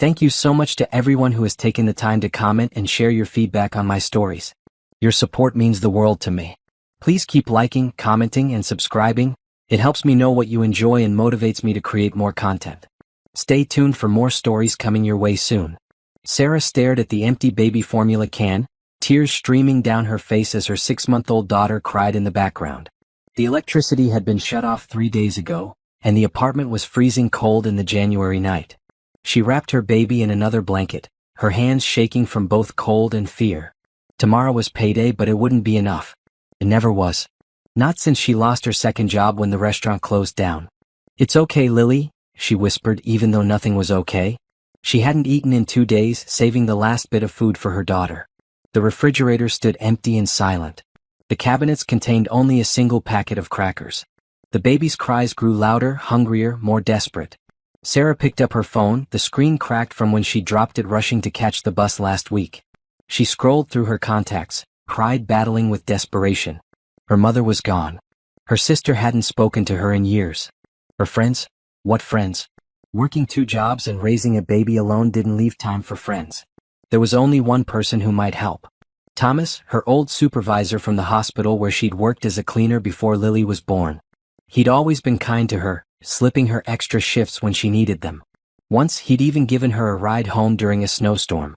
Thank you so much to everyone who has taken the time to comment and share your feedback on my stories. Your support means the world to me. Please keep liking, commenting, and subscribing. It helps me know what you enjoy and motivates me to create more content. Stay tuned for more stories coming your way soon. Sarah stared at the empty baby formula can, tears streaming down her face as her 6-month-old daughter cried in the background. The electricity had been shut off 3 days ago, and the apartment was freezing cold in the January night. She wrapped her baby in another blanket, her hands shaking from both cold and fear. Tomorrow was payday, but it wouldn't be enough. It never was. Not since she lost her second job when the restaurant closed down. "It's okay, Lily," she whispered, even though nothing was okay. She hadn't eaten in 2 days, saving the last bit of food for her daughter. The refrigerator stood empty and silent. The cabinets contained only a single packet of crackers. The baby's cries grew louder, hungrier, more desperate. Sarah picked up her phone, the screen cracked from when she dropped it rushing to catch the bus last week. She scrolled through her contacts, pride battling with desperation. Her mother was gone. Her sister hadn't spoken to her in years. Her friends? What friends? Working 2 jobs and raising a baby alone didn't leave time for friends. There was only one person who might help. Thomas, her old supervisor from the hospital where she'd worked as a cleaner before Lily was born. He'd always been kind to her, slipping her extra shifts when she needed them. Once he'd even given her a ride home during a snowstorm.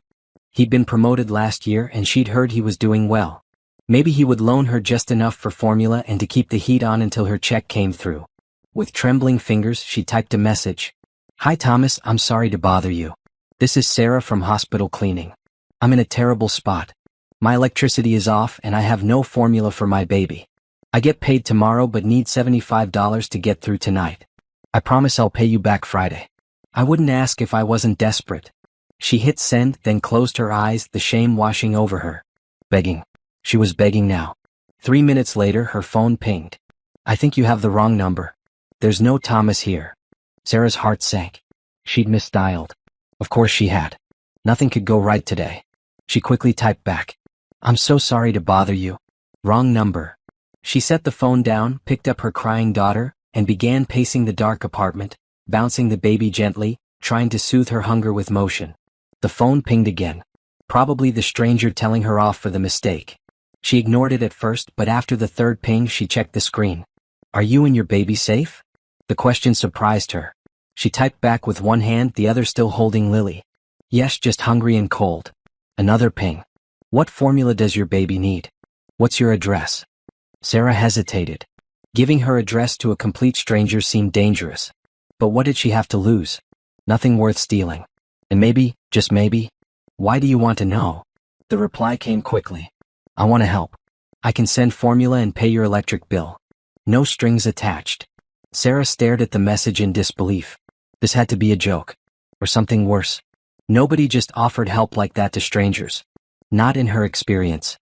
He'd been promoted last year and she'd heard he was doing well. Maybe he would loan her just enough for formula and to keep the heat on until her check came through. With trembling fingers, she typed a message. "Hi Thomas, I'm sorry to bother you. This is Sarah from hospital cleaning. I'm in a terrible spot. My electricity is off and I have no formula for my baby. I get paid tomorrow but need $75 to get through tonight. I promise I'll pay you back Friday. I wouldn't ask if I wasn't desperate." She hit send, then closed her eyes, the shame washing over her. Begging. She was begging now. 3 minutes later, her phone pinged. "I think you have the wrong number. There's no Thomas here." Sarah's heart sank. She'd misdialed. Of course she had. Nothing could go right today. She quickly typed back. "I'm so sorry to bother you. Wrong number." She set the phone down, picked up her crying daughter, and began pacing the dark apartment, bouncing the baby gently, trying to soothe her hunger with motion. The phone pinged again. Probably the stranger telling her off for the mistake. She ignored it at first, but after the third ping she checked the screen. "Are you and your baby safe?" The question surprised her. She typed back with one hand, the other still holding Lily. "Yes, just hungry and cold." Another ping. "What formula does your baby need? What's your address?" Sarah hesitated. Giving her address to a complete stranger seemed dangerous. But what did she have to lose? Nothing worth stealing. And maybe, just maybe, "Why do you want to know?" The reply came quickly. "I want to help. I can send formula and pay your electric bill. No strings attached." Sarah stared at the message in disbelief. This had to be a joke. Or something worse. Nobody just offered help like that to strangers. Not in her experience.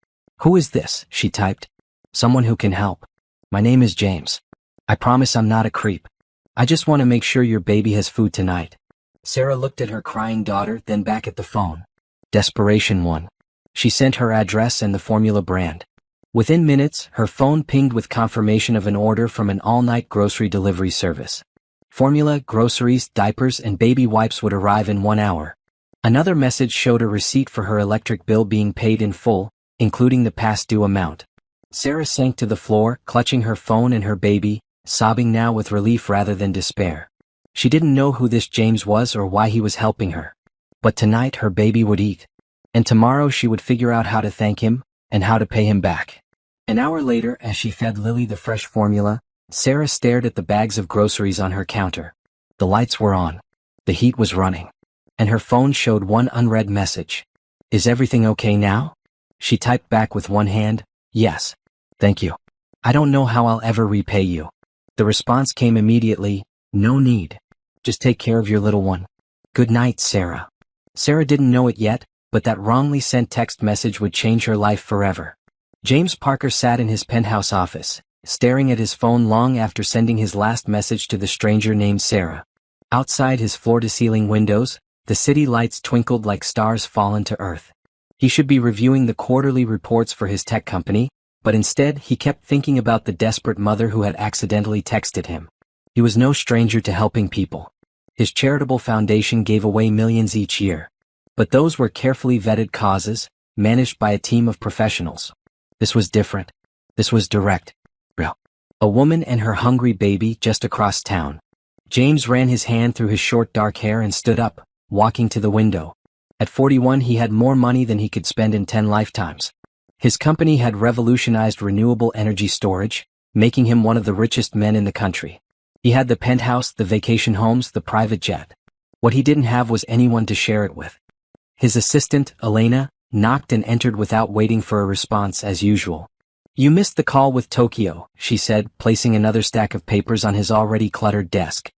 "Who is this?" she typed. "Someone who can help. My name is James. I promise I'm not a creep. I just want to make sure your baby has food tonight." Sarah looked at her crying daughter, then back at the phone. Desperation won. She sent her address and the formula brand. Within minutes, her phone pinged with confirmation of an order from an all-night grocery delivery service. Formula, groceries, diapers, and baby wipes would arrive in 1 hour. Another message showed a receipt for her electric bill being paid in full, including the past due amount. Sarah sank to the floor, clutching her phone and her baby, sobbing now with relief rather than despair. She didn't know who this James was or why he was helping her. But tonight her baby would eat. And tomorrow she would figure out how to thank him, and how to pay him back. An hour later, as she fed Lily the fresh formula, Sarah stared at the bags of groceries on her counter. The lights were on. The heat was running. And her phone showed one unread message. "Is everything okay now?" She typed back with one hand, "Yes. Thank you. I don't know how I'll ever repay you." The response came immediately, "No need. Just take care of your little one. Good night, Sarah." Sarah didn't know it yet, but that wrongly sent text message would change her life forever. James Parker sat in his penthouse office, staring at his phone long after sending his last message to the stranger named Sarah. Outside his floor-to-ceiling windows, the city lights twinkled like stars fallen to earth. He should be reviewing the quarterly reports for his tech company, but instead he kept thinking about the desperate mother who had accidentally texted him. He was no stranger to helping people. His charitable foundation gave away millions each year. But those were carefully vetted causes, managed by a team of professionals. This was different. This was direct. Real. A woman and her hungry baby just across town. James ran his hand through his short dark hair and stood up, walking to the window. At 41 he had more money than he could spend in 10 lifetimes. His company had revolutionized renewable energy storage, making him one of the richest men in the country. He had the penthouse, the vacation homes, the private jet. What he didn't have was anyone to share it with. His assistant, Elena, knocked and entered without waiting for a response as usual. "You missed the call with Tokyo," she said, placing another stack of papers on his already cluttered desk.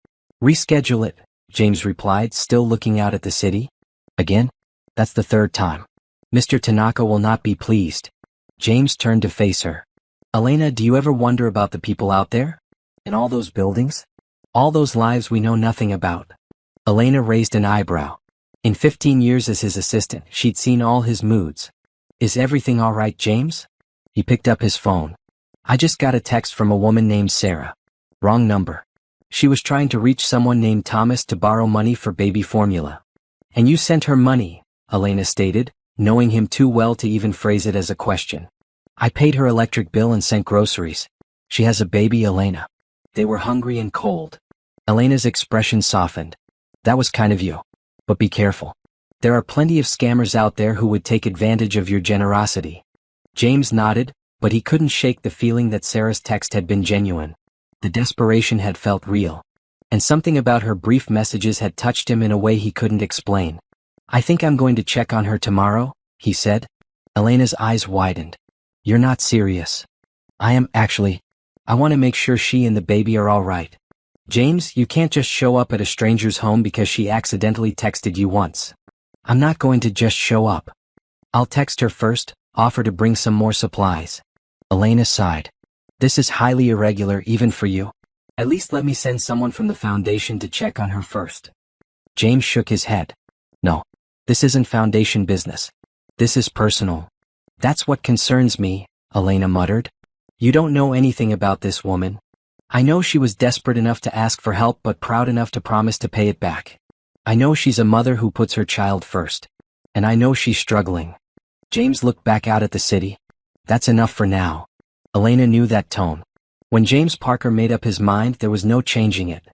"Reschedule it," James replied, still looking out at the city. "Again? That's the third time. Mr. Tanaka will not be pleased." James turned to face her. "Elena, do you ever wonder about the people out there? In all those buildings? All those lives we know nothing about?" Elena raised an eyebrow. In 15 years as his assistant, she'd seen all his moods. "Is everything all right, James?" He picked up his phone. "I just got a text from a woman named Sarah. Wrong number. She was trying to reach someone named Thomas to borrow money for baby formula." "And you sent her money," Elena stated, knowing him too well to even phrase it as a question. "I paid her electric bill and sent groceries. She has a baby, Elena." They were hungry and cold. Elena's expression softened. "That was kind of you. But be careful. There are plenty of scammers out there who would take advantage of your generosity." James nodded, but he couldn't shake the feeling that Sarah's text had been genuine. The desperation had felt real. And something about her brief messages had touched him in a way he couldn't explain. "I think I'm going to check on her tomorrow," he said. Elena's eyes widened. "You're not serious." "I am, actually. I want to make sure she and the baby are all right." "James, you can't just show up at a stranger's home because she accidentally texted you once." "I'm not going to just show up. I'll text her first, offer to bring some more supplies." Elena sighed. "This is highly irregular even for you. At least let me send someone from the foundation to check on her first." James shook his head. "No, this isn't foundation business. This is personal." "That's what concerns me," Elena muttered. "You don't know anything about this woman. I know she was desperate enough to ask for help but proud enough to promise to pay it back. I know she's a mother who puts her child first. And I know she's struggling." James looked back out at the city. "That's enough for now." Elena knew that tone. When James Parker made up his mind, there was no changing it.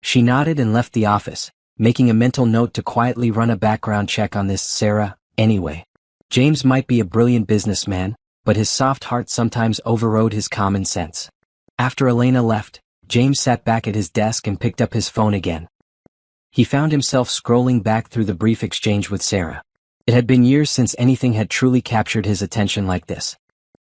She nodded and left the office, making a mental note to quietly run a background check on this Sarah, anyway. James might be a brilliant businessman, but his soft heart sometimes overrode his common sense. After Elena left, James sat back at his desk and picked up his phone again. He found himself scrolling back through the brief exchange with Sarah. It had been years since anything had truly captured his attention like this.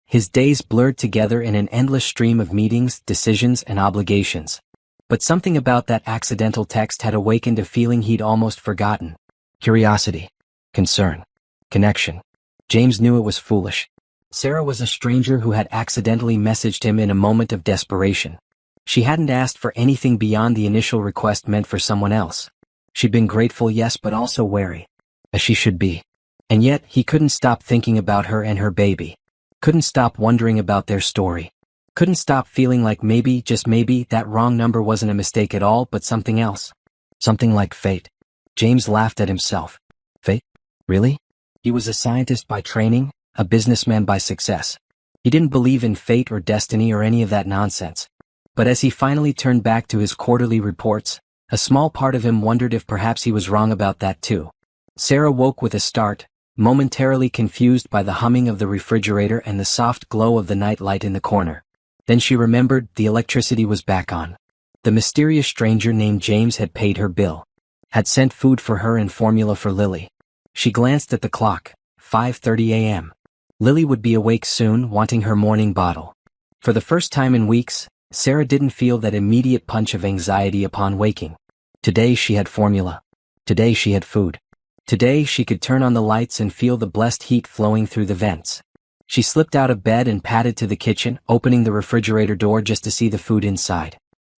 His days blurred together in an endless stream of meetings, decisions, and obligations. But something about that accidental text had awakened a feeling he'd almost forgotten. Curiosity. Concern. Connection. James knew it was foolish. Sarah was a stranger who had accidentally messaged him in a moment of desperation. She hadn't asked for anything beyond the initial request meant for someone else. She'd been grateful, yes, but also wary. As she should be. And yet, he couldn't stop thinking about her and her baby. Couldn't stop wondering about their story. Couldn't stop feeling like maybe, just maybe, that wrong number wasn't a mistake at all, but something else. Something like fate. James laughed at himself. Fate? Really? He was a scientist by training, a businessman by success. He didn't believe in fate or destiny or any of that nonsense. But as he finally turned back to his quarterly reports, a small part of him wondered if perhaps he was wrong about that too. Sarah woke with a start, momentarily confused by the humming of the refrigerator and the soft glow of the night light in the corner. Then she remembered the electricity was back on. The mysterious stranger named James had paid her bill. Had sent food for her and formula for Lily. She glanced at the clock, 5:30 a.m. Lily would be awake soon, wanting her morning bottle. For the first time in weeks, Sarah didn't feel that immediate punch of anxiety upon waking. Today she had formula. Today she had food. Today she could turn on the lights and feel the blessed heat flowing through the vents. She slipped out of bed and padded to the kitchen, opening the refrigerator door just to see the food inside.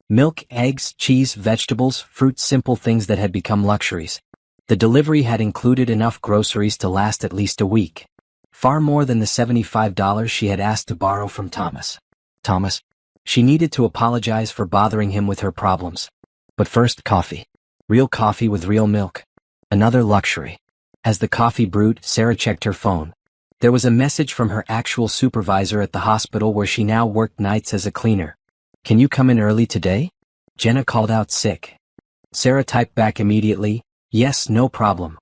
Milk, eggs, cheese, vegetables, fruit, simple things that had become luxuries. The delivery had included enough groceries to last at least a week. Far more than the $75 she had asked to borrow from Thomas. Thomas. She needed to apologize for bothering him with her problems. But first, coffee. Real coffee with real milk. Another luxury. As the coffee brewed, Sarah checked her phone. There was a message from her actual supervisor at the hospital where she now worked nights as a cleaner. Can you come in early today? Jenna called out sick. Sarah typed back immediately, yes, no problem.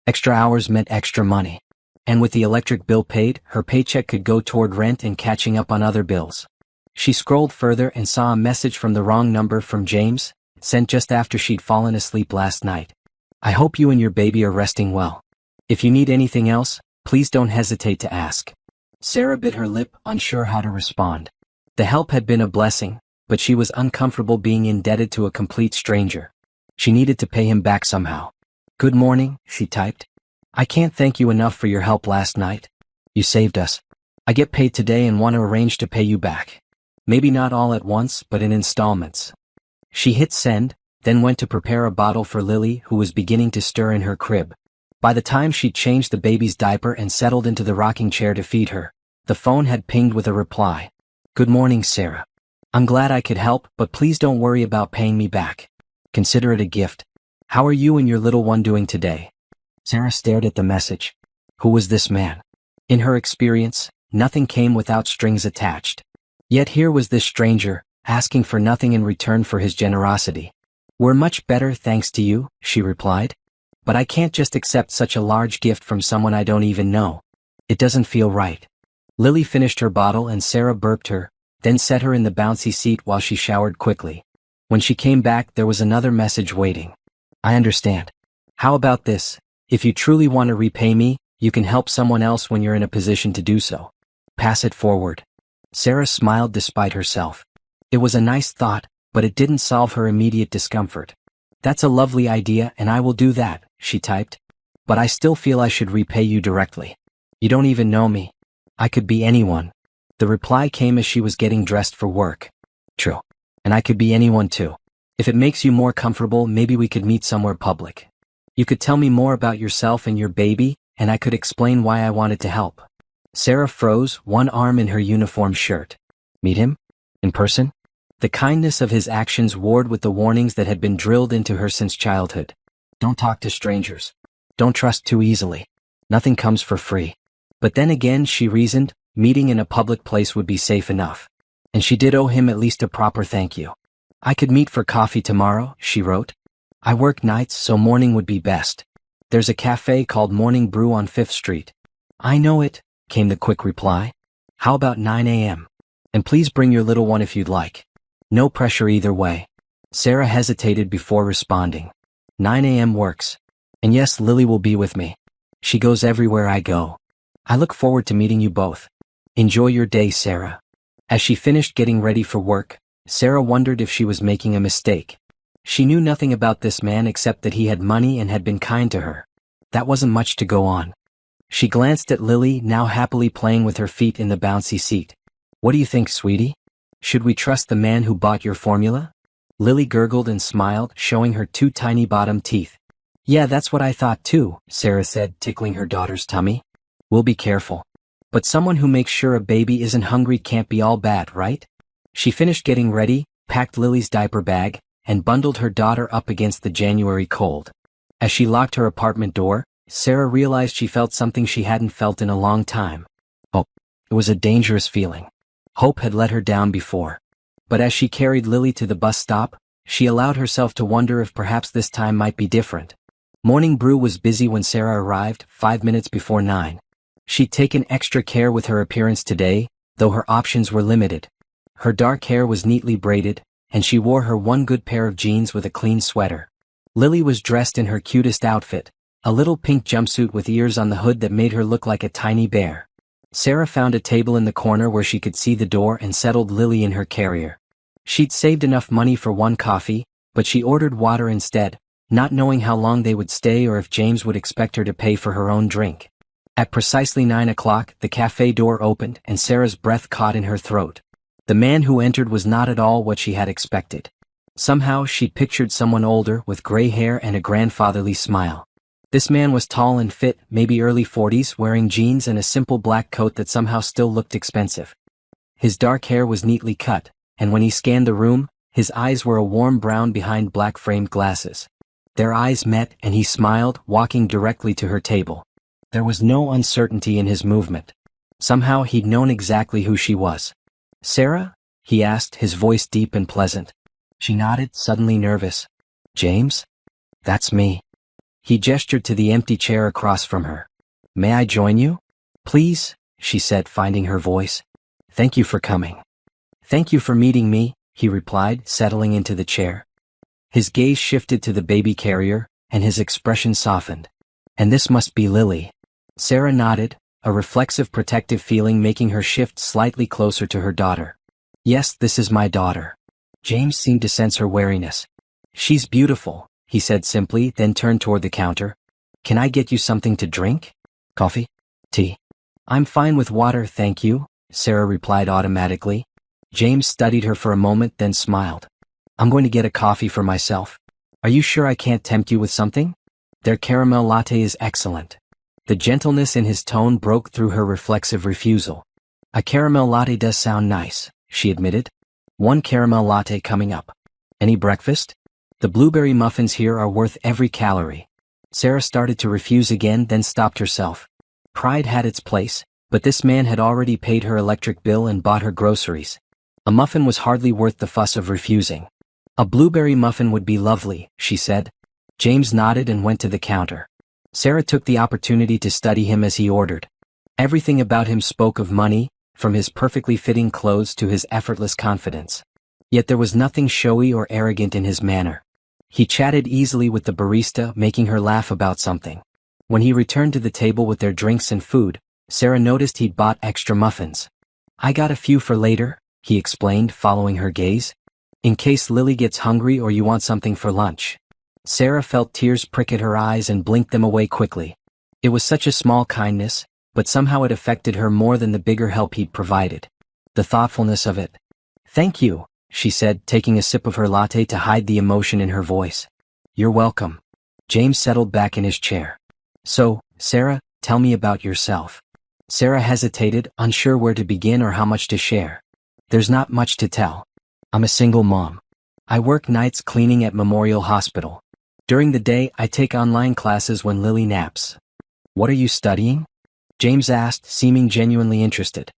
Extra hours meant extra money. And with the electric bill paid, her paycheck could go toward rent and catching up on other bills. She scrolled further and saw a message from the wrong number from James, sent just after she'd fallen asleep last night. I hope you and your baby are resting well. If you need anything else, please don't hesitate to ask. Sarah bit her lip, unsure how to respond. The help had been a blessing, but she was uncomfortable being indebted to a complete stranger. She needed to pay him back somehow. Good morning, she typed. I can't thank you enough for your help last night. You saved us. I get paid today and want to arrange to pay you back. Maybe not all at once, but in installments. She hit send, then went to prepare a bottle for Lily, who was beginning to stir in her crib. By the time she'd changed the baby's diaper and settled into the rocking chair to feed her, the phone had pinged with a reply. Good morning, Sarah. I'm glad I could help, but please don't worry about paying me back. Consider it a gift. How are you and your little one doing today? Sarah stared at the message. Who was this man? In her experience, nothing came without strings attached. Yet here was this stranger, asking for nothing in return for his generosity. We're much better thanks to you, she replied. But I can't just accept such a large gift from someone I don't even know. It doesn't feel right. Lily finished her bottle and Sarah burped her, then set her in the bouncy seat while she showered quickly. When she came back, there was another message waiting. I understand. How about this? If you truly want to repay me, you can help someone else when you're in a position to do so. Pass it forward. Sarah smiled despite herself. It was a nice thought, but it didn't solve her immediate discomfort. That's a lovely idea and I will do that, she typed. But I still feel I should repay you directly. You don't even know me. I could be anyone. The reply came as she was getting dressed for work. True. And I could be anyone too. If it makes you more comfortable, maybe we could meet somewhere public. You could tell me more about yourself and your baby, and I could explain why I wanted to help. Sarah froze, one arm in her uniform shirt. Meet him? In person? The kindness of his actions warred with the warnings that had been drilled into her since childhood. Don't talk to strangers. Don't trust too easily. Nothing comes for free. But then again, she reasoned, meeting in a public place would be safe enough. And she did owe him at least a proper thank you. I could meet for coffee tomorrow, she wrote. I work nights, so morning would be best. There's a cafe called Morning Brew on 5th Street. I know it, came the quick reply. How about 9 a.m.? And please bring your little one if you'd like. No pressure either way. Sarah hesitated before responding. 9 a.m. works. And yes, Lily will be with me. She goes everywhere I go. I look forward to meeting you both. Enjoy your day, Sarah. As she finished getting ready for work, Sarah wondered if she was making a mistake. She knew nothing about this man except that he had money and had been kind to her. That wasn't much to go on. She glanced at Lily, now happily playing with her feet in the bouncy seat. What do you think, sweetie? Should we trust the man who bought your formula? Lily gurgled and smiled, showing her 2 tiny bottom teeth. Yeah, that's what I thought too, Sarah said, tickling her daughter's tummy. We'll be careful. But someone who makes sure a baby isn't hungry can't be all bad, right? She finished getting ready, packed Lily's diaper bag, and bundled her daughter up against the January cold. As she locked her apartment door, Sarah realized she felt something she hadn't felt in a long time. Hope. It was a dangerous feeling. Hope had let her down before. But as she carried Lily to the bus stop, she allowed herself to wonder if perhaps this time might be different. Morning Brew was busy when Sarah arrived, 5 minutes before 9. She'd taken extra care with her appearance today, though her options were limited. Her dark hair was neatly braided, and she wore her one good pair of jeans with a clean sweater. Lily was dressed in her cutest outfit, a little pink jumpsuit with ears on the hood that made her look like a tiny bear. Sarah found a table in the corner where she could see the door and settled Lily in her carrier. She'd saved enough money for one coffee, but she ordered water instead, not knowing how long they would stay or if James would expect her to pay for her own drink. At precisely 9 o'clock, the cafe door opened and Sarah's breath caught in her throat. The man who entered was not at all what she had expected. Somehow she'd pictured someone older with gray hair and a grandfatherly smile. This man was tall and fit, maybe early 40s, wearing jeans and a simple black coat that somehow still looked expensive. His dark hair was neatly cut, and when he scanned the room, his eyes were a warm brown behind black framed glasses. Their eyes met and he smiled, walking directly to her table. There was no uncertainty in his movement. Somehow he'd known exactly who she was. "Sarah?" he asked, his voice deep and pleasant. She nodded, suddenly nervous. "James? That's me." He gestured to the empty chair across from her. "May I join you?" "Please," she said, finding her voice. "Thank you for coming." "Thank you for meeting me," he replied, settling into the chair. His gaze shifted to the baby carrier, and his expression softened. "And this must be Lily." Sarah nodded, a reflexive protective feeling making her shift slightly closer to her daughter. "Yes, this is my daughter." James seemed to sense her wariness. "She's beautiful," he said simply, then turned toward the counter. "Can I get you something to drink? Coffee? Tea?" "I'm fine with water, thank you," Sarah replied automatically. James studied her for a moment, then smiled. "I'm going to get a coffee for myself. Are you sure I can't tempt you with something? Their caramel latte is excellent." The gentleness in his tone broke through her reflexive refusal. "A caramel latte does sound nice," she admitted. "One caramel latte coming up. Any breakfast? The blueberry muffins here are worth every calorie." Sarah started to refuse again, then stopped herself. Pride had its place, but this man had already paid her electric bill and bought her groceries. A muffin was hardly worth the fuss of refusing. "A blueberry muffin would be lovely," she said. James nodded and went to the counter. Sarah took the opportunity to study him as he ordered. Everything about him spoke of money, from his perfectly fitting clothes to his effortless confidence. Yet there was nothing showy or arrogant in his manner. He chatted easily with the barista, making her laugh about something. When he returned to the table with their drinks and food, Sarah noticed he'd bought extra muffins. "I got a few for later," he explained, following her gaze. "In case Lily gets hungry or you want something for lunch." Sarah felt tears prick at her eyes and blinked them away quickly. It was such a small kindness, but somehow it affected her more than the bigger help he'd provided. The thoughtfulness of it. "Thank you," she said, taking a sip of her latte to hide the emotion in her voice. "You're welcome." James settled back in his chair. "So, Sarah, tell me about yourself." Sarah hesitated, unsure where to begin or how much to share. "There's not much to tell. I'm a single mom. I work nights cleaning at Memorial Hospital. During the day, I take online classes when Lily naps." "What are you studying?" James asked, seeming genuinely interested.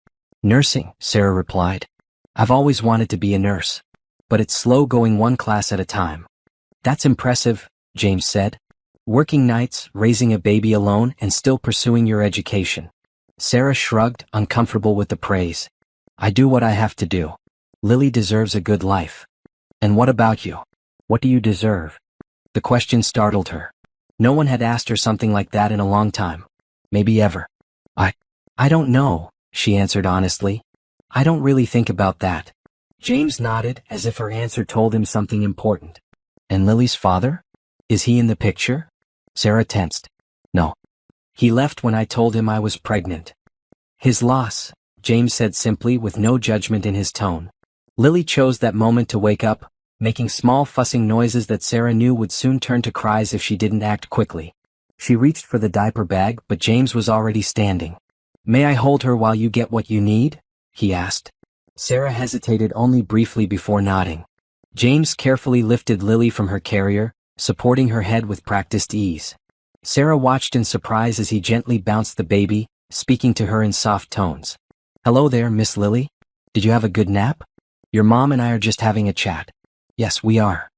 "Nursing," Sarah replied. "I've always wanted to be a nurse. But it's slow going one class at a time." "That's impressive," James said. "Working nights, raising a baby alone, and still pursuing your education." Sarah shrugged, uncomfortable with the praise. "I do what I have to do. Lily deserves a good life." "And what about you? What do you deserve?" The question startled her. No one had asked her something like that in a long time. Maybe ever. I don't know," she answered honestly. "I don't really think about that." James nodded, as if her answer told him something important. "And Lily's father? Is he in the picture?" Sarah tensed. "No. He left when I told him I was pregnant." "His loss," James said simply, with no judgment in his tone. Lily chose that moment to wake up, making small fussing noises that Sarah knew would soon turn to cries if she didn't act quickly. She reached for the diaper bag, but James was already standing. "May I hold her while you get what you need?" he asked. Sarah hesitated only briefly before nodding. James carefully lifted Lily from her carrier, supporting her head with practiced ease. Sarah watched in surprise as he gently bounced the baby, speaking to her in soft tones. "Hello there, Miss Lily. Did you have a good nap? Your mom and I are just having a chat." "Yes, we are."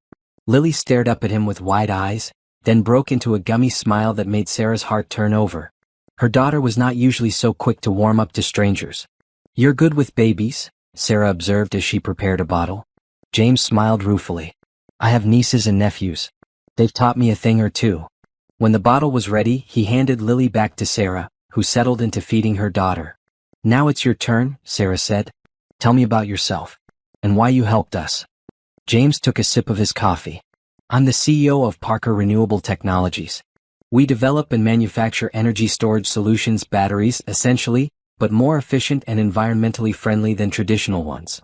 Lily stared up at him with wide eyes, then broke into a gummy smile that made Sarah's heart turn over. Her daughter was not usually so quick to warm up to strangers. "You're good with babies," Sarah observed as she prepared a bottle. James smiled ruefully. "I have nieces and nephews. They've taught me a thing or two." When the bottle was ready, he handed Lily back to Sarah, who settled into feeding her daughter. "Now it's your turn," Sarah said. "Tell me about yourself. And why you helped us." James took a sip of his coffee. "I'm the CEO of Parker Renewable Technologies. We develop and manufacture energy storage solutions, batteries, essentially, but more efficient and environmentally friendly than traditional ones."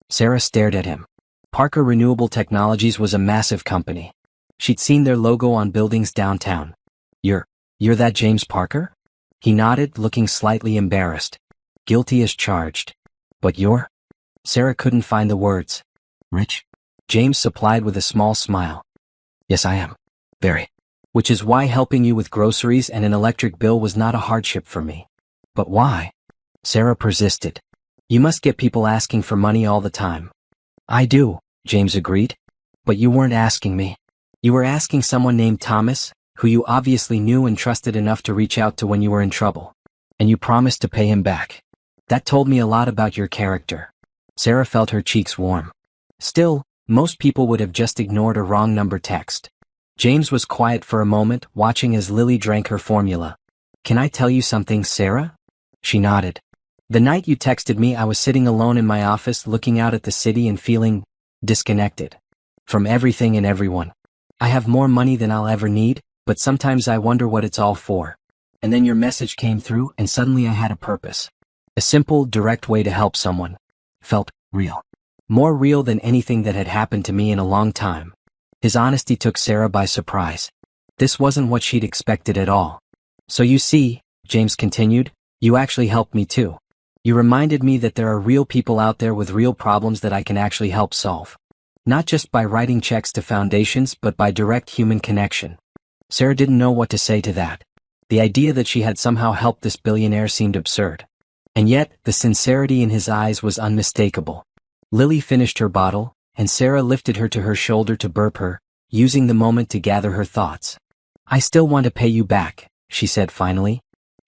Sarah stared at him. Parker Renewable Technologies was a massive company. She'd seen their logo on buildings downtown. You're that James Parker?" He nodded, looking slightly embarrassed. "Guilty as charged. But you're?" Sarah couldn't find the words. "Rich?" James supplied with a small smile. "Yes, I am. Very. Which is why helping you with groceries and an electric bill was not a hardship for me. But why? Sarah persisted. You must get people asking for money all the time. I do, James agreed. But you weren't asking me. You were asking someone named Thomas, who you obviously knew and trusted enough to reach out to when you were in trouble. And you promised to pay him back. That told me a lot about your character. Sarah felt her cheeks warm. Still, most people would have just ignored a wrong number text. James was quiet for a moment, watching as Lily drank her formula. Can I tell you something, Sarah? She nodded. The night you texted me, I was sitting alone in my office looking out at the city and feeling disconnected from everything and everyone. I have more money than I'll ever need, but sometimes I wonder what it's all for. And then your message came through and suddenly I had a purpose. A simple, direct way to help someone. Felt real. More real than anything that had happened to me in a long time. His honesty took Sarah by surprise. This wasn't what she'd expected at all. So you see, James continued, you actually helped me too. You reminded me that there are real people out there with real problems that I can actually help solve. Not just by writing checks to foundations, but by direct human connection. Sarah didn't know what to say to that. The idea that she had somehow helped this billionaire seemed absurd. And yet, the sincerity in his eyes was unmistakable. Lily finished her bottle, and Sarah lifted her to her shoulder to burp her, using the moment to gather her thoughts. I still want to pay you back, she said finally.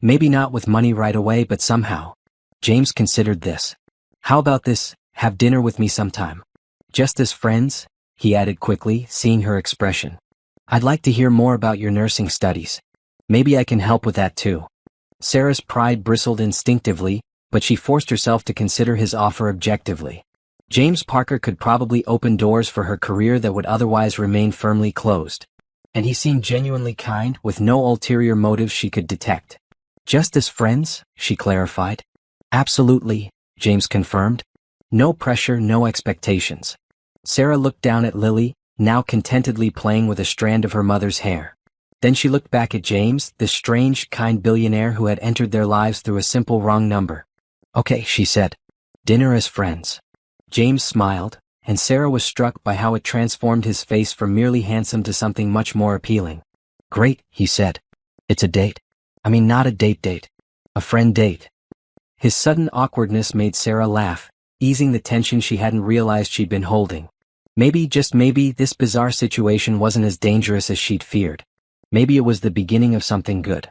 Maybe not with money right away, but somehow. James considered this. How about this, have dinner with me sometime? Just as friends, he added quickly, seeing her expression. I'd like to hear more about your nursing studies. Maybe I can help with that too. Sarah's pride bristled instinctively, but she forced herself to consider his offer objectively. James Parker could probably open doors for her career that would otherwise remain firmly closed. And he seemed genuinely kind, with no ulterior motives she could detect. Just as friends, she clarified. Absolutely, James confirmed. No pressure, no expectations. Sarah looked down at Lily, now contentedly playing with a strand of her mother's hair. Then she looked back at James, this strange, kind billionaire who had entered their lives through a simple wrong number. Okay, she said. Dinner as friends. James smiled, and Sarah was struck by how it transformed his face from merely handsome to something much more appealing. Great, he said. It's a date. I mean, not a date. A friend date. His sudden awkwardness made Sarah laugh, easing the tension she hadn't realized she'd been holding. Maybe, just maybe, this bizarre situation wasn't as dangerous as she'd feared. Maybe it was the beginning of something good.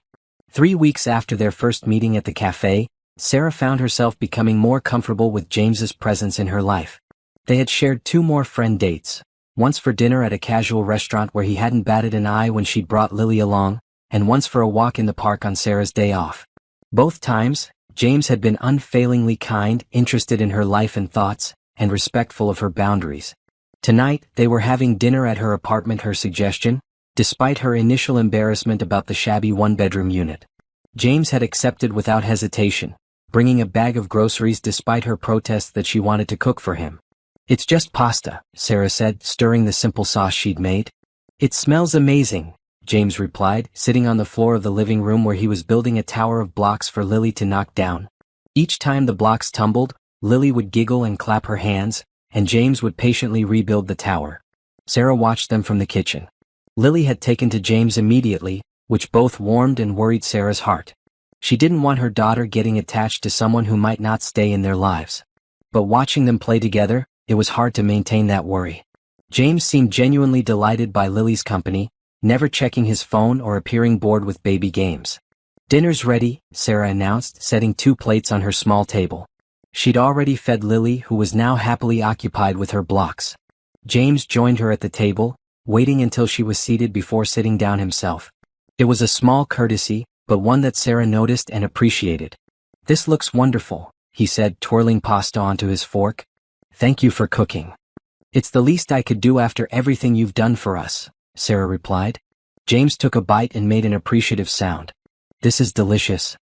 3 weeks after their first meeting at the cafe, Sarah found herself becoming more comfortable with James's presence in her life. They had shared 2 more friend dates, once for dinner at a casual restaurant where he hadn't batted an eye when she'd brought Lily along, and once for a walk in the park on Sarah's day off. Both times, James had been unfailingly kind, interested in her life and thoughts, and respectful of her boundaries. Tonight, they were having dinner at her apartment, her suggestion, despite her initial embarrassment about the shabby one-bedroom unit. James had accepted without hesitation, bringing a bag of groceries despite her protests that she wanted to cook for him. It's just pasta, Sarah said, stirring the simple sauce she'd made. It smells amazing, James replied, sitting on the floor of the living room where he was building a tower of blocks for Lily to knock down. Each time the blocks tumbled, Lily would giggle and clap her hands, and James would patiently rebuild the tower. Sarah watched them from the kitchen. Lily had taken to James immediately, which both warmed and worried Sarah's heart. She didn't want her daughter getting attached to someone who might not stay in their lives. But watching them play together, it was hard to maintain that worry. James seemed genuinely delighted by Lily's company, never checking his phone or appearing bored with baby games. Dinner's ready, Sarah announced, setting 2 plates on her small table. She'd already fed Lily, who was now happily occupied with her blocks. James joined her at the table, waiting until she was seated before sitting down himself. It was a small courtesy, but one that Sarah noticed and appreciated. This looks wonderful, he said, twirling pasta onto his fork. Thank you for cooking. It's the least I could do after everything you've done for us, Sarah replied. James took a bite and made an appreciative sound. This is delicious.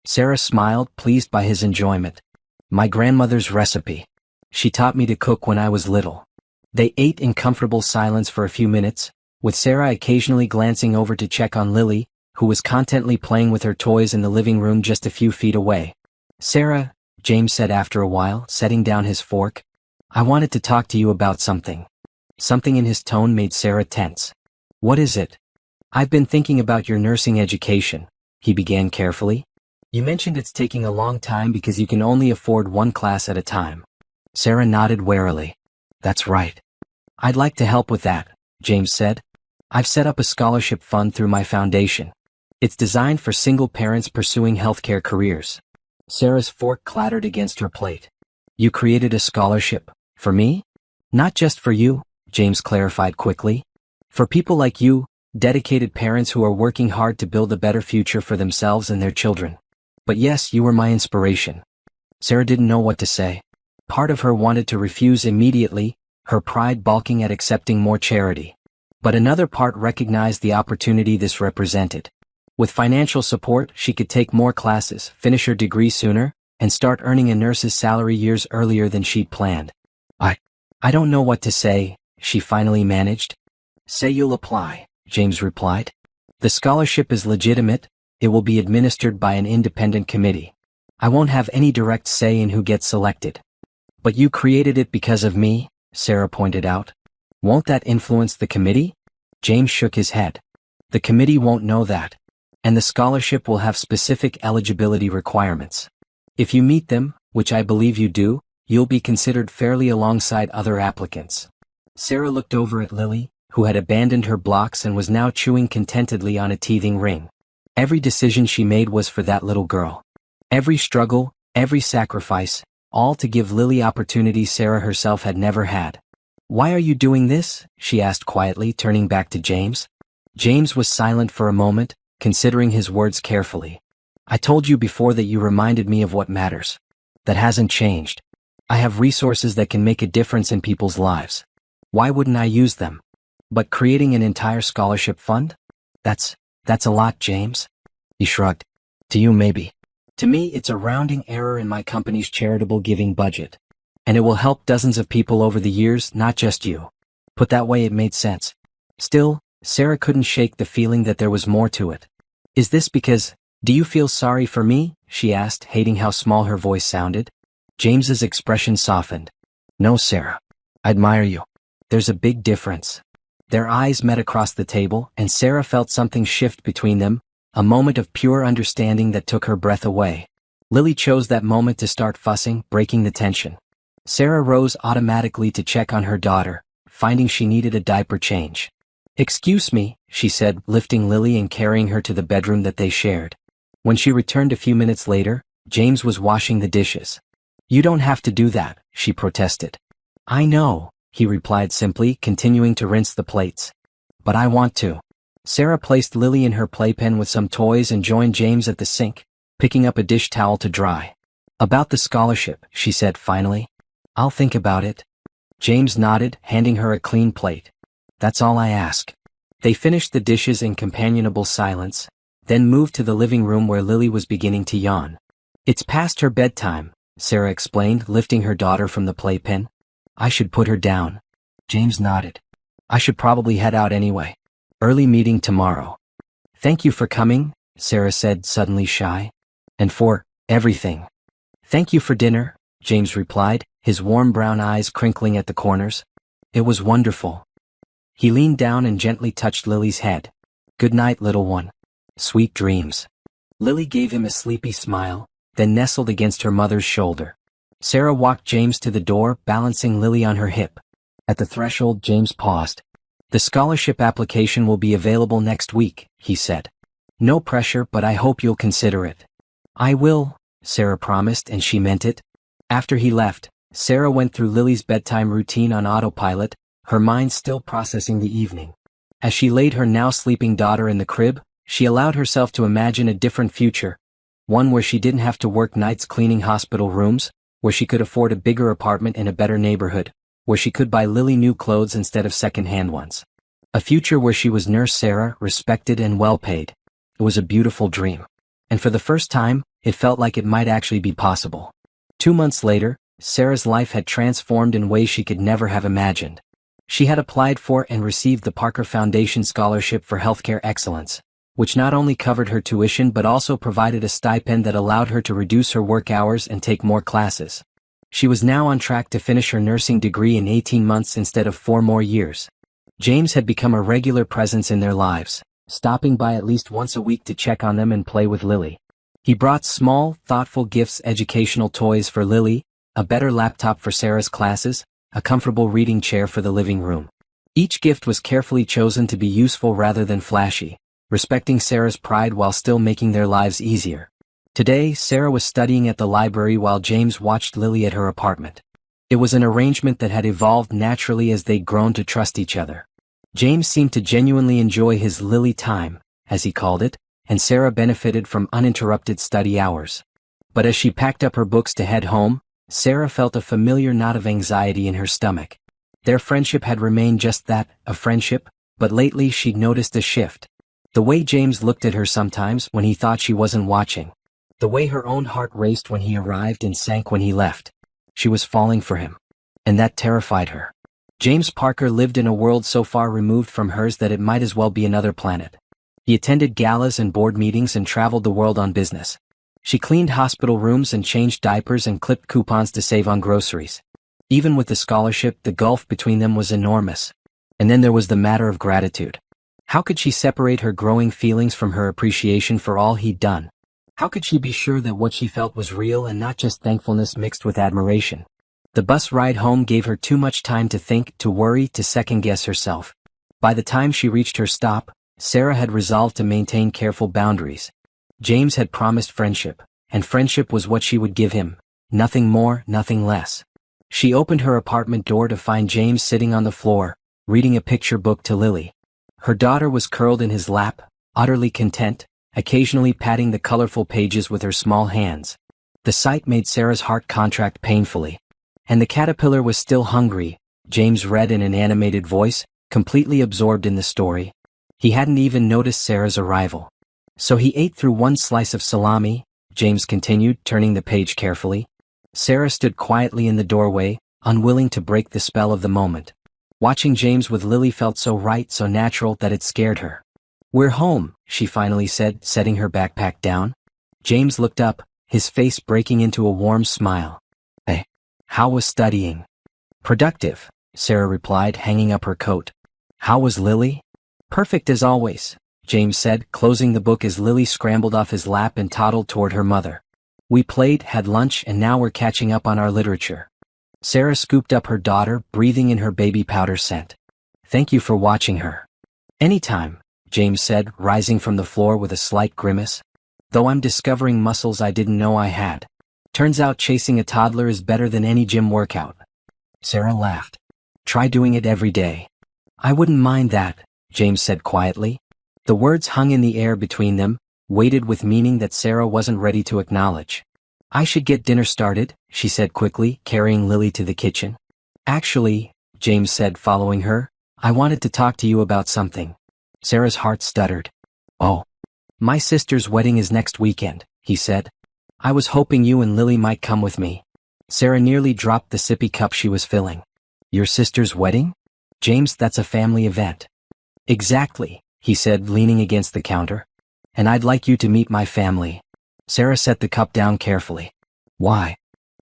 Sarah smiled, pleased by his enjoyment. My grandmother's recipe. She taught me to cook when I was little. They ate in comfortable silence for a few minutes, with Sarah occasionally glancing over to check on Lily, who was contentedly playing with her toys in the living room just a few feet away. Sarah, James said after a while, setting down his fork. I wanted to talk to you about something. Something in his tone made Sarah tense. What is it? I've been thinking about your nursing education, he began carefully. You mentioned it's taking a long time because you can only afford one class at a time. Sarah nodded warily. That's right. I'd like to help with that, James said. I've set up a scholarship fund through my foundation. It's designed for single parents pursuing healthcare careers. Sarah's fork clattered against her plate. You created a scholarship, for me? Not just for you, James clarified quickly. For people like you, dedicated parents who are working hard to build a better future for themselves and their children. But yes, you were my inspiration. Sarah didn't know what to say. Part of her wanted to refuse immediately, her pride balking at accepting more charity. But another part recognized the opportunity this represented. With financial support, she could take more classes, finish her degree sooner, and start earning a nurse's salary years earlier than she'd planned. I don't know what to say, she finally managed. Say you'll apply, James replied. The scholarship is legitimate, it will be administered by an independent committee. I won't have any direct say in who gets selected. But you created it because of me, Sarah pointed out. Won't that influence the committee? James shook his head. The committee won't know that. And the scholarship will have specific eligibility requirements. If you meet them, which I believe you do, you'll be considered fairly alongside other applicants. Sarah looked over at Lily, who had abandoned her blocks and was now chewing contentedly on a teething ring. Every decision she made was for that little girl. Every struggle, every sacrifice, all to give Lily opportunities Sarah herself had never had. Why are you doing this? She asked quietly, turning back to James. James was silent for a moment, considering his words carefully. I told you before that you reminded me of what matters. That hasn't changed. I have resources that can make a difference in people's lives. Why wouldn't I use them? But creating an entire scholarship fund? That's a lot, James. He shrugged. To you, maybe. To me, it's a rounding error in my company's charitable giving budget. And it will help dozens of people over the years, not just you. Put that way, it made sense. Still, Sarah couldn't shake the feeling that there was more to it. Is this because, do you feel sorry for me? She asked, hating how small her voice sounded. James's expression softened. No, Sarah. I admire you. There's a big difference. Their eyes met across the table, and Sarah felt something shift between them, a moment of pure understanding that took her breath away. Lily chose that moment to start fussing, breaking the tension. Sarah rose automatically to check on her daughter, finding she needed a diaper change. Excuse me, she said, lifting Lily and carrying her to the bedroom that they shared. When she returned a few minutes later, James was washing the dishes. You don't have to do that, she protested. I know, he replied simply, continuing to rinse the plates. But I want to. Sarah placed Lily in her playpen with some toys and joined James at the sink, picking up a dish towel to dry. About the scholarship, she said finally. I'll think about it. James nodded, handing her a clean plate. That's all I ask. They finished the dishes in companionable silence, then moved to the living room where Lily was beginning to yawn. It's past her bedtime, Sarah explained, lifting her daughter from the playpen. I should put her down. James nodded. I should probably head out anyway. Early meeting tomorrow. Thank you for coming, Sarah said, suddenly shy. And for everything. Thank you for dinner, James replied, his warm brown eyes crinkling at the corners. It was wonderful. He leaned down and gently touched Lily's head. Good night, little one. Sweet dreams. Lily gave him a sleepy smile, then nestled against her mother's shoulder. Sarah walked James to the door, balancing Lily on her hip. At the threshold, James paused. The scholarship application will be available next week, he said. No pressure, but I hope you'll consider it. I will, Sarah promised, and she meant it. After he left, Sarah went through Lily's bedtime routine on autopilot, her mind still processing the evening. As she laid her now sleeping daughter in the crib, she allowed herself to imagine a different future, one where she didn't have to work nights cleaning hospital rooms, where she could afford a bigger apartment in a better neighborhood, where she could buy Lily new clothes instead of second-hand ones. A future where she was Nurse Sarah, respected and well-paid. It was a beautiful dream. And for the first time, it felt like it might actually be possible. 2 months later, Sarah's life had transformed in ways she could never have imagined. She had applied for and received the Parker Foundation Scholarship for Healthcare Excellence, which not only covered her tuition but also provided a stipend that allowed her to reduce her work hours and take more classes. She was now on track to finish her nursing degree in 18 months instead of 4 more years. James had become a regular presence in their lives, stopping by at least once a week to check on them and play with Lily. He brought small, thoughtful gifts, educational toys for Lily, a better laptop for Sarah's classes, a comfortable reading chair for the living room. Each gift was carefully chosen to be useful rather than flashy, respecting Sarah's pride while still making their lives easier. Today, Sarah was studying at the library while James watched Lily at her apartment. It was an arrangement that had evolved naturally as they'd grown to trust each other. James seemed to genuinely enjoy his Lily time, as he called it, and Sarah benefited from uninterrupted study hours. But as she packed up her books to head home, Sarah felt a familiar knot of anxiety in her stomach. Their friendship had remained just that, a friendship, but lately she'd noticed a shift. The way James looked at her sometimes when he thought she wasn't watching. The way her own heart raced when he arrived and sank when he left. She was falling for him. And that terrified her. James Parker lived in a world so far removed from hers that it might as well be another planet. He attended galas and board meetings and traveled the world on business. She cleaned hospital rooms and changed diapers and clipped coupons to save on groceries. Even with the scholarship, the gulf between them was enormous. And then there was the matter of gratitude. How could she separate her growing feelings from her appreciation for all he'd done? How could she be sure that what she felt was real and not just thankfulness mixed with admiration? The bus ride home gave her too much time to think, to worry, to second-guess herself. By the time she reached her stop, Sarah had resolved to maintain careful boundaries. James had promised friendship, and friendship was what she would give him. Nothing more, nothing less. She opened her apartment door to find James sitting on the floor, reading a picture book to Lily. Her daughter was curled in his lap, utterly content, occasionally patting the colorful pages with her small hands. The sight made Sarah's heart contract painfully. And the caterpillar was still hungry, James read in an animated voice, completely absorbed in the story. He hadn't even noticed Sarah's arrival. So he ate through one slice of salami, James continued, turning the page carefully. Sarah stood quietly in the doorway, unwilling to break the spell of the moment. Watching James with Lily felt so right, so natural that it scared her. "We're home," she finally said, setting her backpack down. James looked up, his face breaking into a warm smile. "Hey, how was studying?" "Productive," Sarah replied, hanging up her coat. "How was Lily?" "Perfect as always," James said, closing the book as Lily scrambled off his lap and toddled toward her mother. "We played, had lunch, and now we're catching up on our literature." Sarah scooped up her daughter, breathing in her baby powder scent. "Thank you for watching her." "Anytime," James said, rising from the floor with a slight grimace. "Though I'm discovering muscles I didn't know I had. Turns out chasing a toddler is better than any gym workout." Sarah laughed. "Try doing it every day." "I wouldn't mind that," James said quietly. The words hung in the air between them, weighted with meaning that Sarah wasn't ready to acknowledge. "I should get dinner started," she said quickly, carrying Lily to the kitchen. "Actually," James said, following her, "I wanted to talk to you about something." Sarah's heart stuttered. "Oh. My sister's wedding is next weekend," he said. "I was hoping you and Lily might come with me." Sarah nearly dropped the sippy cup she was filling. "Your sister's wedding?" "James, that's a family event." "Exactly," he said, leaning against the counter. "And I'd like you to meet my family." Sarah set the cup down carefully. "Why?"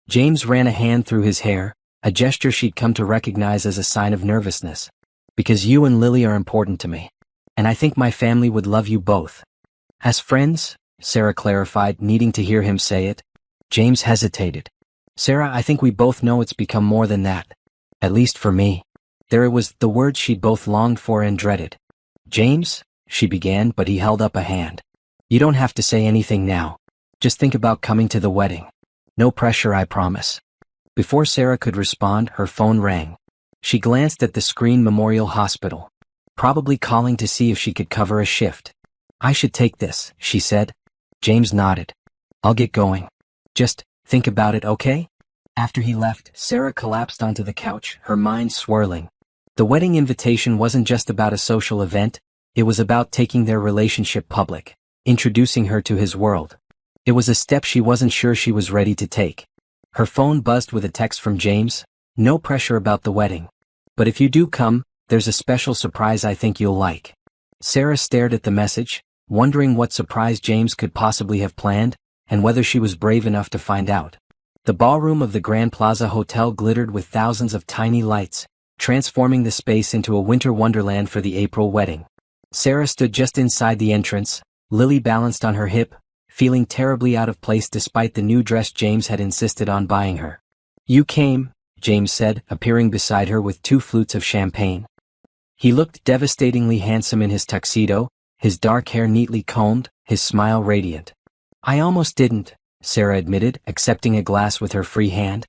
James ran a hand through his hair, a gesture she'd come to recognize as a sign of nervousness. "Because you and Lily are important to me. And I think my family would love you both." "As friends?" Sarah clarified, needing to hear him say it. James hesitated. "Sarah, I think we both know it's become more than that. At least for me." There it was, the word she'd both longed for and dreaded. "James?" she began, but he held up a hand. "You don't have to say anything now. Just think about coming to the wedding. No pressure, I promise." Before Sarah could respond, her phone rang. She glanced at the screen. Memorial Hospital. Probably calling to see if she could cover a shift. "I should take this," she said. James nodded. "I'll get going. Just think about it, okay?" After he left, Sarah collapsed onto the couch, her mind swirling. The wedding invitation wasn't just about a social event, it was about taking their relationship public, introducing her to his world. It was a step she wasn't sure she was ready to take. Her phone buzzed with a text from James. "No pressure about the wedding. But if you do come, there's a special surprise I think you'll like." Sarah stared at the message, wondering what surprise James could possibly have planned, and whether she was brave enough to find out. The ballroom of the Grand Plaza Hotel glittered with thousands of tiny lights, transforming the space into a winter wonderland for the April wedding. Sarah stood just inside the entrance, Lily balanced on her hip, feeling terribly out of place despite the new dress James had insisted on buying her. "You came," James said, appearing beside her with 2 flutes of champagne. He looked devastatingly handsome in his tuxedo, his dark hair neatly combed, his smile radiant. "I almost didn't," Sarah admitted, accepting a glass with her free hand.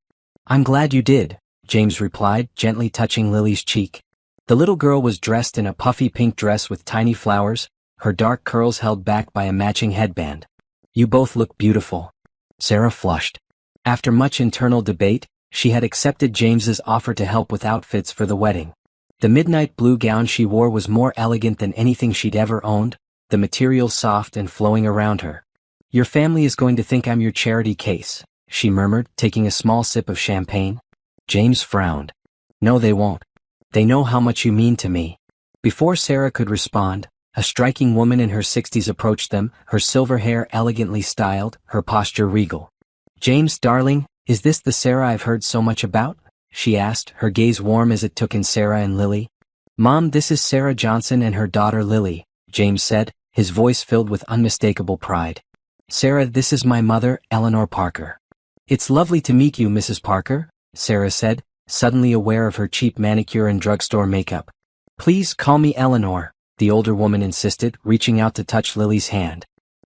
"I'm glad you did," James replied, gently touching Lily's cheek. The little girl was dressed in a puffy pink dress with tiny flowers, her dark curls held back by a matching headband. "You both look beautiful." Sarah flushed. After much internal debate, she had accepted James's offer to help with outfits for the wedding. The midnight blue gown she wore was more elegant than anything she'd ever owned, the material soft and flowing around her. "Your family is going to think I'm your charity case," she murmured, taking a small sip of champagne. James frowned. "No, they won't. They know how much you mean to me." Before Sarah could respond, a striking woman in her 60s approached them, her silver hair elegantly styled, her posture regal. "James, darling, is this the Sarah I've heard so much about?" she asked, her gaze warm as it took in Sarah and Lily. "Mom, this is Sarah Johnson and her daughter Lily," James said, his voice filled with unmistakable pride. "Sarah, this is my mother, Eleanor Parker." "It's lovely to meet you, Mrs. Parker," Sarah said, suddenly aware of her cheap manicure and drugstore makeup. "Please call me Eleanor," the older woman insisted, reaching out to touch Lily's hand.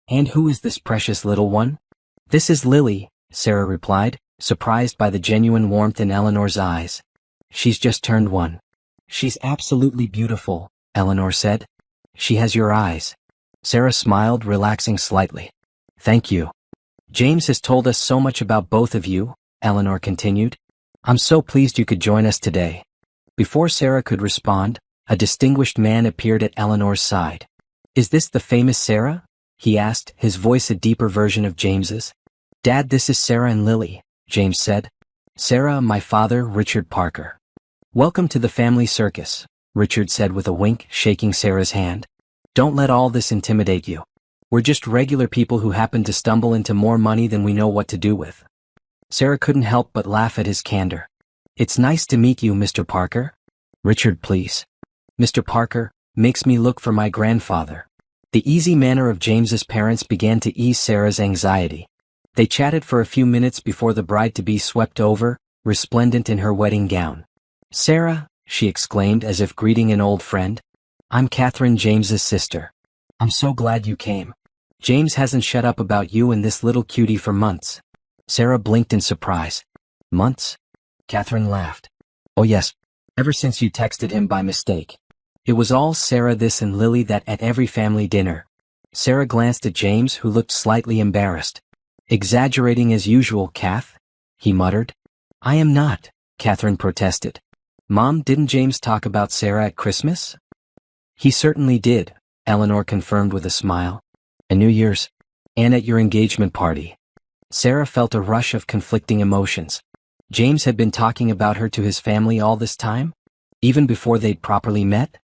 "And who is this precious little one?" "This is Lily," Sarah replied, surprised by the genuine warmth in Eleanor's eyes. "She's just turned 1. "She's absolutely beautiful," Eleanor said. "She has your eyes." Sarah smiled, relaxing slightly. "Thank you. James has told us so much about both of you," Eleanor continued. "I'm so pleased you could join us today." Before Sarah could respond, a distinguished man appeared at Eleanor's side. "Is this the famous Sarah?" he asked, his voice a deeper version of James's. "Dad, this is Sarah and Lily," James said. "Sarah, my father, Richard Parker." "Welcome to the family circus," Richard said with a wink, shaking Sarah's hand. "Don't let all this intimidate you. We're just regular people who happen to stumble into more money than we know what to do with." Sarah couldn't help but laugh at his candor. "It's nice to meet you, Mr. Parker." "Richard, please." "Mr. Parker makes me look for my grandfather." The easy manner of James's parents began to ease Sarah's anxiety. They chatted for a few minutes before the bride-to-be swept over, resplendent in her wedding gown. "Sarah," she exclaimed as if greeting an old friend. "I'm Catherine, James's sister. I'm so glad you came. James hasn't shut up about you and this little cutie for months." Sarah blinked in surprise. "Months?" Catherine laughed. "Oh yes, ever since you texted him by mistake." It was all Sarah this and Lily that at every family dinner. Sarah glanced at James, who looked slightly embarrassed. "Exaggerating as usual, Kath," he muttered. "I am not," Catherine protested. "Mom, didn't James talk about Sarah at Christmas?" "He certainly did," Eleanor confirmed with a smile. "And New Year's. And at your engagement party." Sarah felt a rush of conflicting emotions. James had been talking about her to his family all this time? Even before they'd properly met?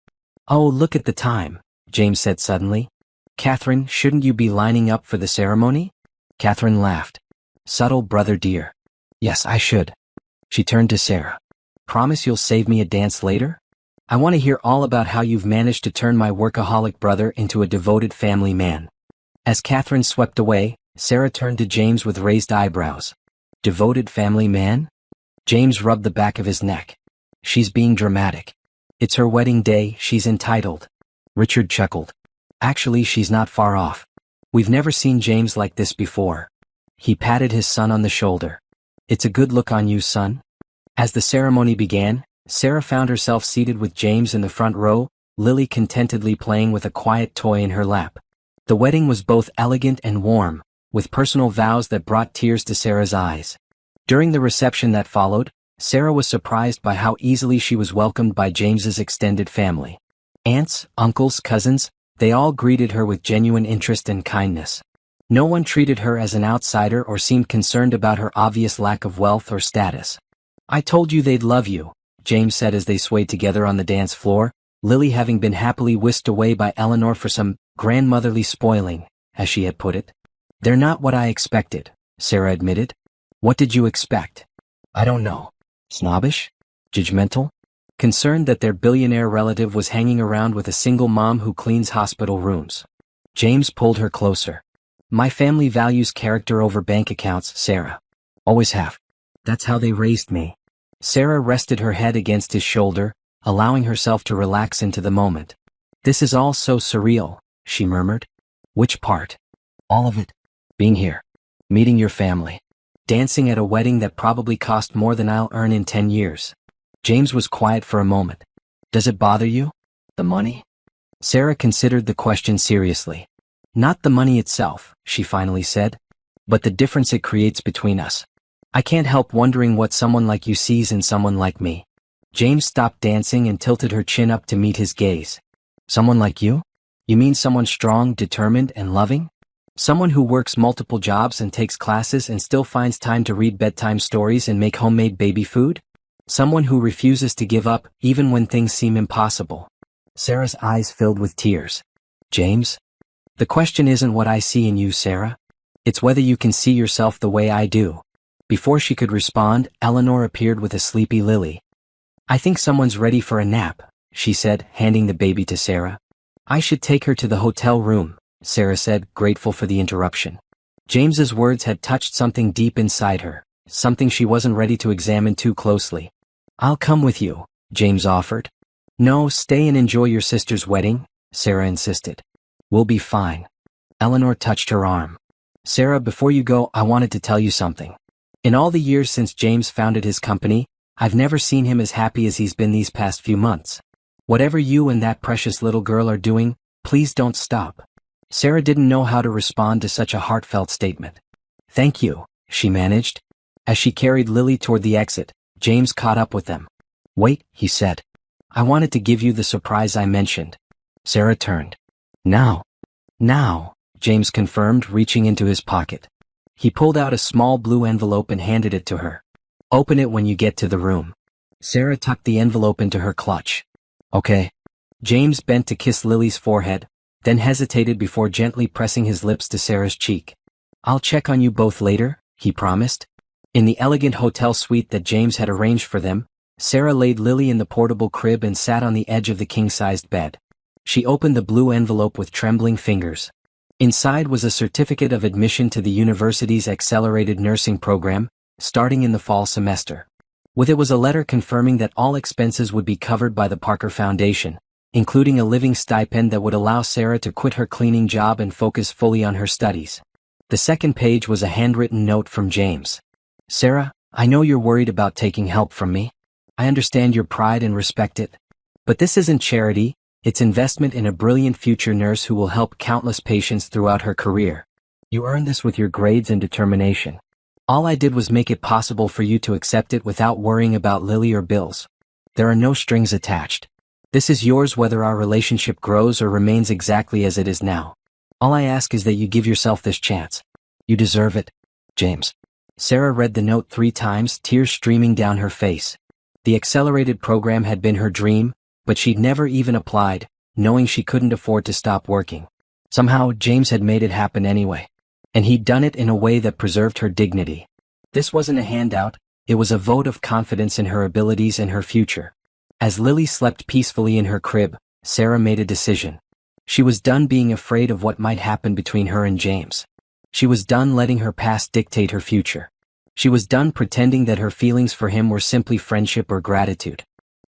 "Oh, look at the time," James said suddenly. "Catherine, shouldn't you be lining up for the ceremony?" Catherine laughed. "Subtle brother dear. Yes, I should." She turned to Sarah. "Promise you'll save me a dance later? I want to hear all about how you've managed to turn my workaholic brother into a devoted family man." As Catherine swept away, Sarah turned to James with raised eyebrows. "Devoted family man?" James rubbed the back of his neck. "She's being dramatic. It's her wedding day, she's entitled." Richard chuckled. "Actually, she's not far off. We've never seen James like this before." He patted his son on the shoulder. "It's a good look on you, son." As the ceremony began, Sarah found herself seated with James in the front row, Lily contentedly playing with a quiet toy in her lap. The wedding was both elegant and warm, with personal vows that brought tears to Sarah's eyes. During the reception that followed, Sarah was surprised by how easily she was welcomed by James's extended family. Aunts, uncles, cousins, they all greeted her with genuine interest and kindness. No one treated her as an outsider or seemed concerned about her obvious lack of wealth or status. "I told you they'd love you," James said as they swayed together on the dance floor, Lily having been happily whisked away by Eleanor for some grandmotherly spoiling, as she had put it. "They're not what I expected," Sarah admitted. "What did you expect?" "I don't know. Snobbish? Judgmental?" concerned that their billionaire relative was hanging around with a single mom who cleans hospital rooms. James pulled her closer. My family values character over bank accounts, Sarah. Always have. That's how they raised me. Sarah rested her head against his shoulder, allowing herself to relax into the moment. This is all so surreal, she murmured. Which part? All of it. Being here. Meeting your family. Dancing at a wedding that probably cost more than I'll earn in 10 years. James was quiet for a moment. Does it bother you? The money? Sarah considered the question seriously. Not the money itself, she finally said, but the difference it creates between us. I can't help wondering what someone like you sees in someone like me. James stopped dancing and tilted her chin up to meet his gaze. Someone like you? You mean someone strong, determined, and loving? Someone who works multiple jobs and takes classes and still finds time to read bedtime stories and make homemade baby food? Someone who refuses to give up even when things seem impossible. Sarah's eyes filled with tears. James? The question isn't what I see in you, Sarah. It's whether you can see yourself the way I do. Before she could respond, Eleanor appeared with a sleepy Lily. I think someone's ready for a nap, she said, handing the baby to Sarah. I should take her to the hotel room, Sarah said, grateful for the interruption. James's words had touched something deep inside her, something she wasn't ready to examine too closely. I'll come with you, James offered. No, stay and enjoy your sister's wedding, Sarah insisted. We'll be fine. Eleanor touched her arm. Sarah, before you go, I wanted to tell you something. In all the years since James founded his company, I've never seen him as happy as he's been these past few months. Whatever you and that precious little girl are doing, please don't stop. Sarah didn't know how to respond to such a heartfelt statement. Thank you, she managed. As she carried Lily toward the exit, James caught up with them. Wait, he said. I wanted to give you the surprise I mentioned. Sarah turned. Now, James confirmed, reaching into his pocket. He pulled out a small blue envelope and handed it to her. Open it when you get to the room. Sarah tucked the envelope into her clutch. Okay. James bent to kiss Lily's forehead, then hesitated before gently pressing his lips to Sarah's cheek. I'll check on you both later, he promised. In the elegant hotel suite that James had arranged for them, Sarah laid Lily in the portable crib and sat on the edge of the king-sized bed. She opened the blue envelope with trembling fingers. Inside was a certificate of admission to the university's accelerated nursing program, starting in the fall semester. With it was a letter confirming that all expenses would be covered by the Parker Foundation, including a living stipend that would allow Sarah to quit her cleaning job and focus fully on her studies. The second page was a handwritten note from James. Sarah, I know you're worried about taking help from me. I understand your pride and respect it. But this isn't charity, it's investment in a brilliant future nurse who will help countless patients throughout her career. You earned this with your grades and determination. All I did was make it possible for you to accept it without worrying about Lily or bills. There are no strings attached. This is yours whether our relationship grows or remains exactly as it is now. All I ask is that you give yourself this chance. You deserve it, James. Sarah read the note 3 times, tears streaming down her face. The accelerated program had been her dream, but she'd never even applied, knowing she couldn't afford to stop working. Somehow, James had made it happen anyway. And he'd done it in a way that preserved her dignity. This wasn't a handout, it was a vote of confidence in her abilities and her future. As Lily slept peacefully in her crib, Sarah made a decision. She was done being afraid of what might happen between her and James. She was done letting her past dictate her future. She was done pretending that her feelings for him were simply friendship or gratitude.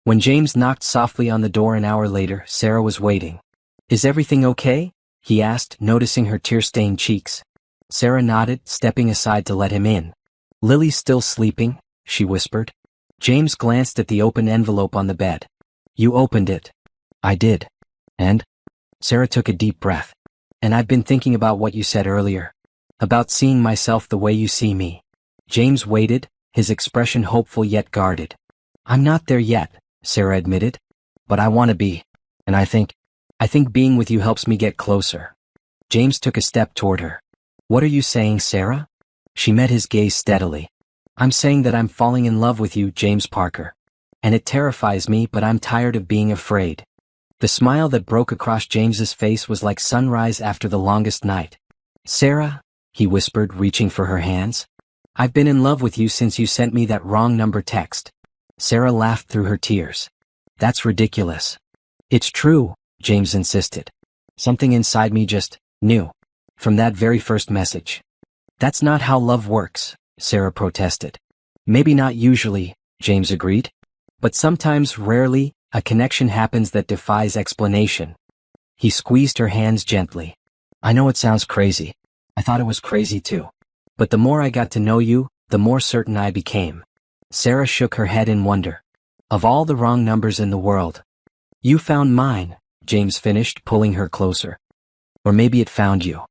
When James knocked softly on the door an hour later, Sarah was waiting. Is everything okay? He asked, noticing her tear-stained cheeks. Sarah nodded, stepping aside to let him in. Lily's still sleeping, she whispered. James glanced at the open envelope on the bed. You opened it. I did. And? Sarah took a deep breath. And I've been thinking about what you said earlier. About seeing myself the way you see me. James waited, his expression hopeful yet guarded. I'm not there yet, Sarah admitted. But I want to be. And I think being with you helps me get closer. James took a step toward her. What are you saying, Sarah? She met his gaze steadily. I'm saying that I'm falling in love with you, James Parker. And it terrifies me, but I'm tired of being afraid. The smile that broke across James's face was like sunrise after the longest night. Sarah, he whispered, reaching for her hands. I've been in love with you since you sent me that wrong number text. Sarah laughed through her tears. That's ridiculous. It's true, James insisted. Something inside me just knew. From that very first message. That's not how love works, Sarah protested. Maybe not usually, James agreed. But sometimes, rarely, a connection happens that defies explanation. He squeezed her hands gently. I know it sounds crazy. I thought it was crazy too. But the more I got to know you, the more certain I became. Sarah shook her head in wonder. Of all the wrong numbers in the world. You found mine, James finished, pulling her closer. Or maybe it found you.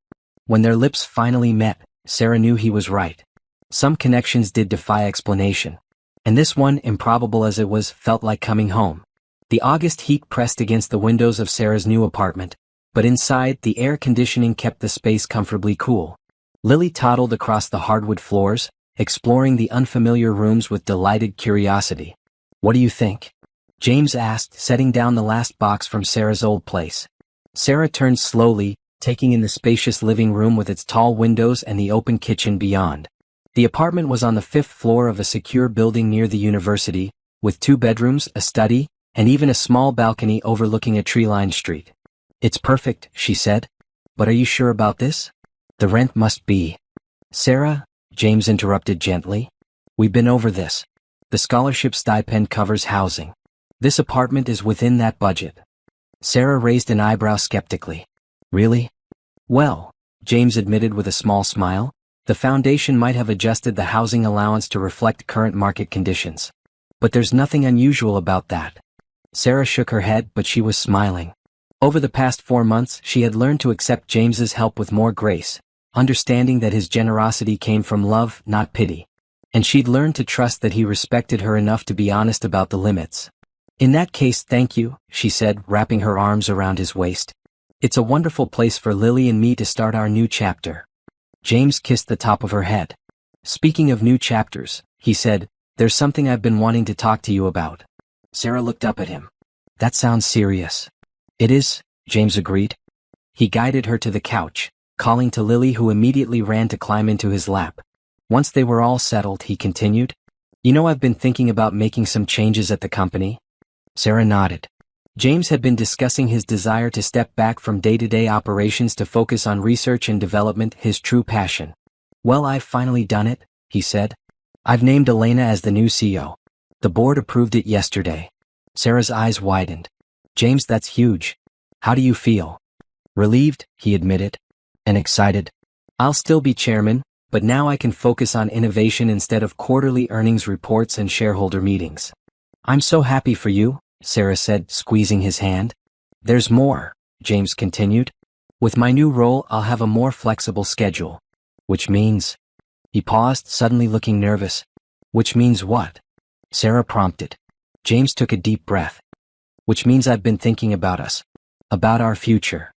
When their lips finally met, Sarah knew he was right. Some connections did defy explanation. And this one, improbable as it was, felt like coming home. The August heat pressed against the windows of Sarah's new apartment, but inside, the air conditioning kept the space comfortably cool. Lily toddled across the hardwood floors, exploring the unfamiliar rooms with delighted curiosity. What do you think? James asked, setting down the last box from Sarah's old place. Sarah turned slowly, taking in the spacious living room with its tall windows and the open kitchen beyond. The apartment was on the 5th floor of a secure building near the university, with 2 bedrooms, a study, and even a small balcony overlooking a tree-lined street. It's perfect, she said. But are you sure about this? The rent must be. Sarah, James interrupted gently. We've been over this. The scholarship stipend covers housing. This apartment is within that budget. Sarah raised an eyebrow skeptically. Really? Well, James admitted with a small smile, the foundation might have adjusted the housing allowance to reflect current market conditions. But there's nothing unusual about that. Sarah shook her head, but she was smiling. Over the past 4 months, she had learned to accept James's help with more grace, understanding that his generosity came from love, not pity. And she'd learned to trust that he respected her enough to be honest about the limits. In that case, thank you, she said, wrapping her arms around his waist. It's a wonderful place for Lily and me to start our new chapter. James kissed the top of her head. Speaking of new chapters, he said, there's something I've been wanting to talk to you about. Sarah looked up at him. That sounds serious. It is, James agreed. He guided her to the couch, calling to Lily, who immediately ran to climb into his lap. Once they were all settled, he continued. You know, I've been thinking about making some changes at the company. Sarah nodded. James had been discussing his desire to step back from day-to-day operations to focus on research and development, his true passion. Well, I've finally done it, he said. I've named Elena as the new CEO. The board approved it yesterday. Sarah's eyes widened. James, that's huge. How do you feel? Relieved, he admitted. And excited. I'll still be chairman, but now I can focus on innovation instead of quarterly earnings reports and shareholder meetings. I'm so happy for you, Sarah said, squeezing his hand. There's more, James continued. With my new role, I'll have a more flexible schedule. Which means... He paused, suddenly looking nervous. Which means what? Sarah prompted. James took a deep breath. Which means I've been thinking about us. About our future.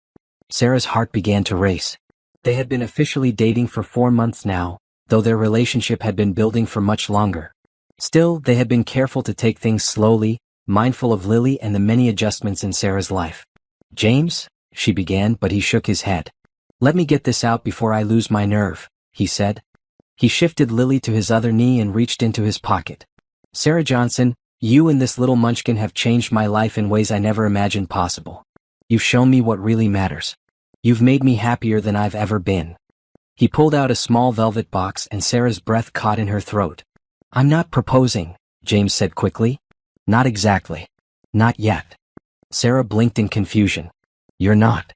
Sarah's heart began to race. They had been officially dating for 4 months now, though their relationship had been building for much longer. Still, they had been careful to take things slowly, mindful of Lily and the many adjustments in Sarah's life. James, she began, but he shook his head. Let me get this out before I lose my nerve, he said. He shifted Lily to his other knee and reached into his pocket. Sarah Johnson, you and this little munchkin have changed my life in ways I never imagined possible. You've shown me what really matters. You've made me happier than I've ever been. He pulled out a small velvet box and Sarah's breath caught in her throat. I'm not proposing, James said quickly. Not exactly. Not yet. Sarah blinked in confusion. You're not.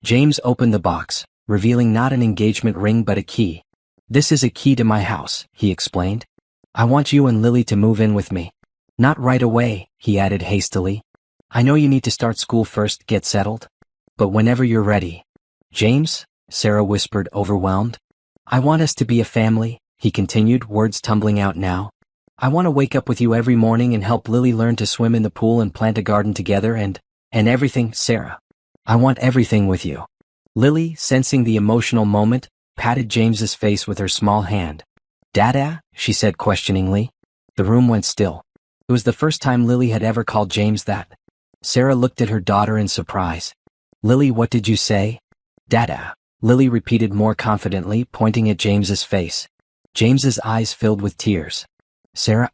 James opened the box, revealing not an engagement ring but a key. This is a key to my house, he explained. I want you and Lily to move in with me. Not right away, he added hastily. I know you need to start school first, get settled. But whenever you're ready. James, Sarah whispered, overwhelmed. I want us to be a family, he continued, words tumbling out now. I want to wake up with you every morning and help Lily learn to swim in the pool and plant a garden together and everything, Sarah. I want everything with you. Lily, sensing the emotional moment, patted James's face with her small hand. Dada, she said questioningly. The room went still. It was the first time Lily had ever called James that. Sarah looked at her daughter in surprise. Lily, what did you say? Dada, Lily repeated more confidently, pointing at James's face. James's eyes filled with tears. Sarah,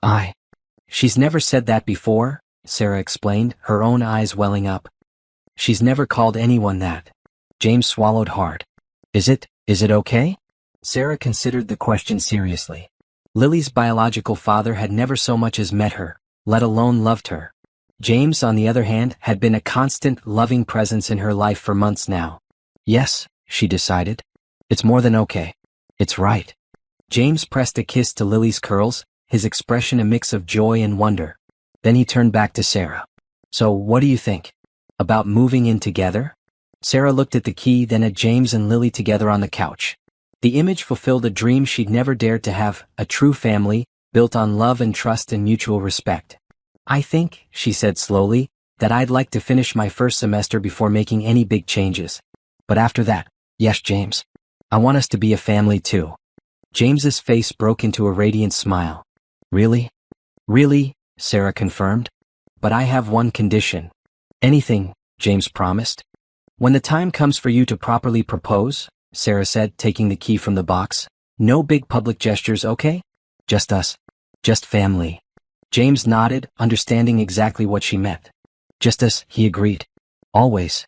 She's never said that before, Sarah explained, her own eyes welling up. She's never called anyone that. James swallowed hard. Is it okay? Sarah considered the question seriously. Lily's biological father had never so much as met her, let alone loved her. James, on the other hand, had been a constant, loving presence in her life for months now. Yes, she decided. It's more than okay. It's right. James pressed a kiss to Lily's curls, his expression a mix of joy and wonder. Then he turned back to Sarah. So what do you think? About moving in together? Sarah looked at the key, then at James and Lily together on the couch. The image fulfilled a dream she'd never dared to have, a true family, built on love and trust and mutual respect. I think, she said slowly, that I'd like to finish my first semester before making any big changes. But after that, yes, James. I want us to be a family too. James's face broke into a radiant smile. Really? Really? Sarah confirmed. But I have one condition. Anything, James promised. When the time comes for you to properly propose, Sarah said, taking the key from the box. No big public gestures, okay? Just us. Just family. James nodded, understanding exactly what she meant. Just us, he agreed. Always.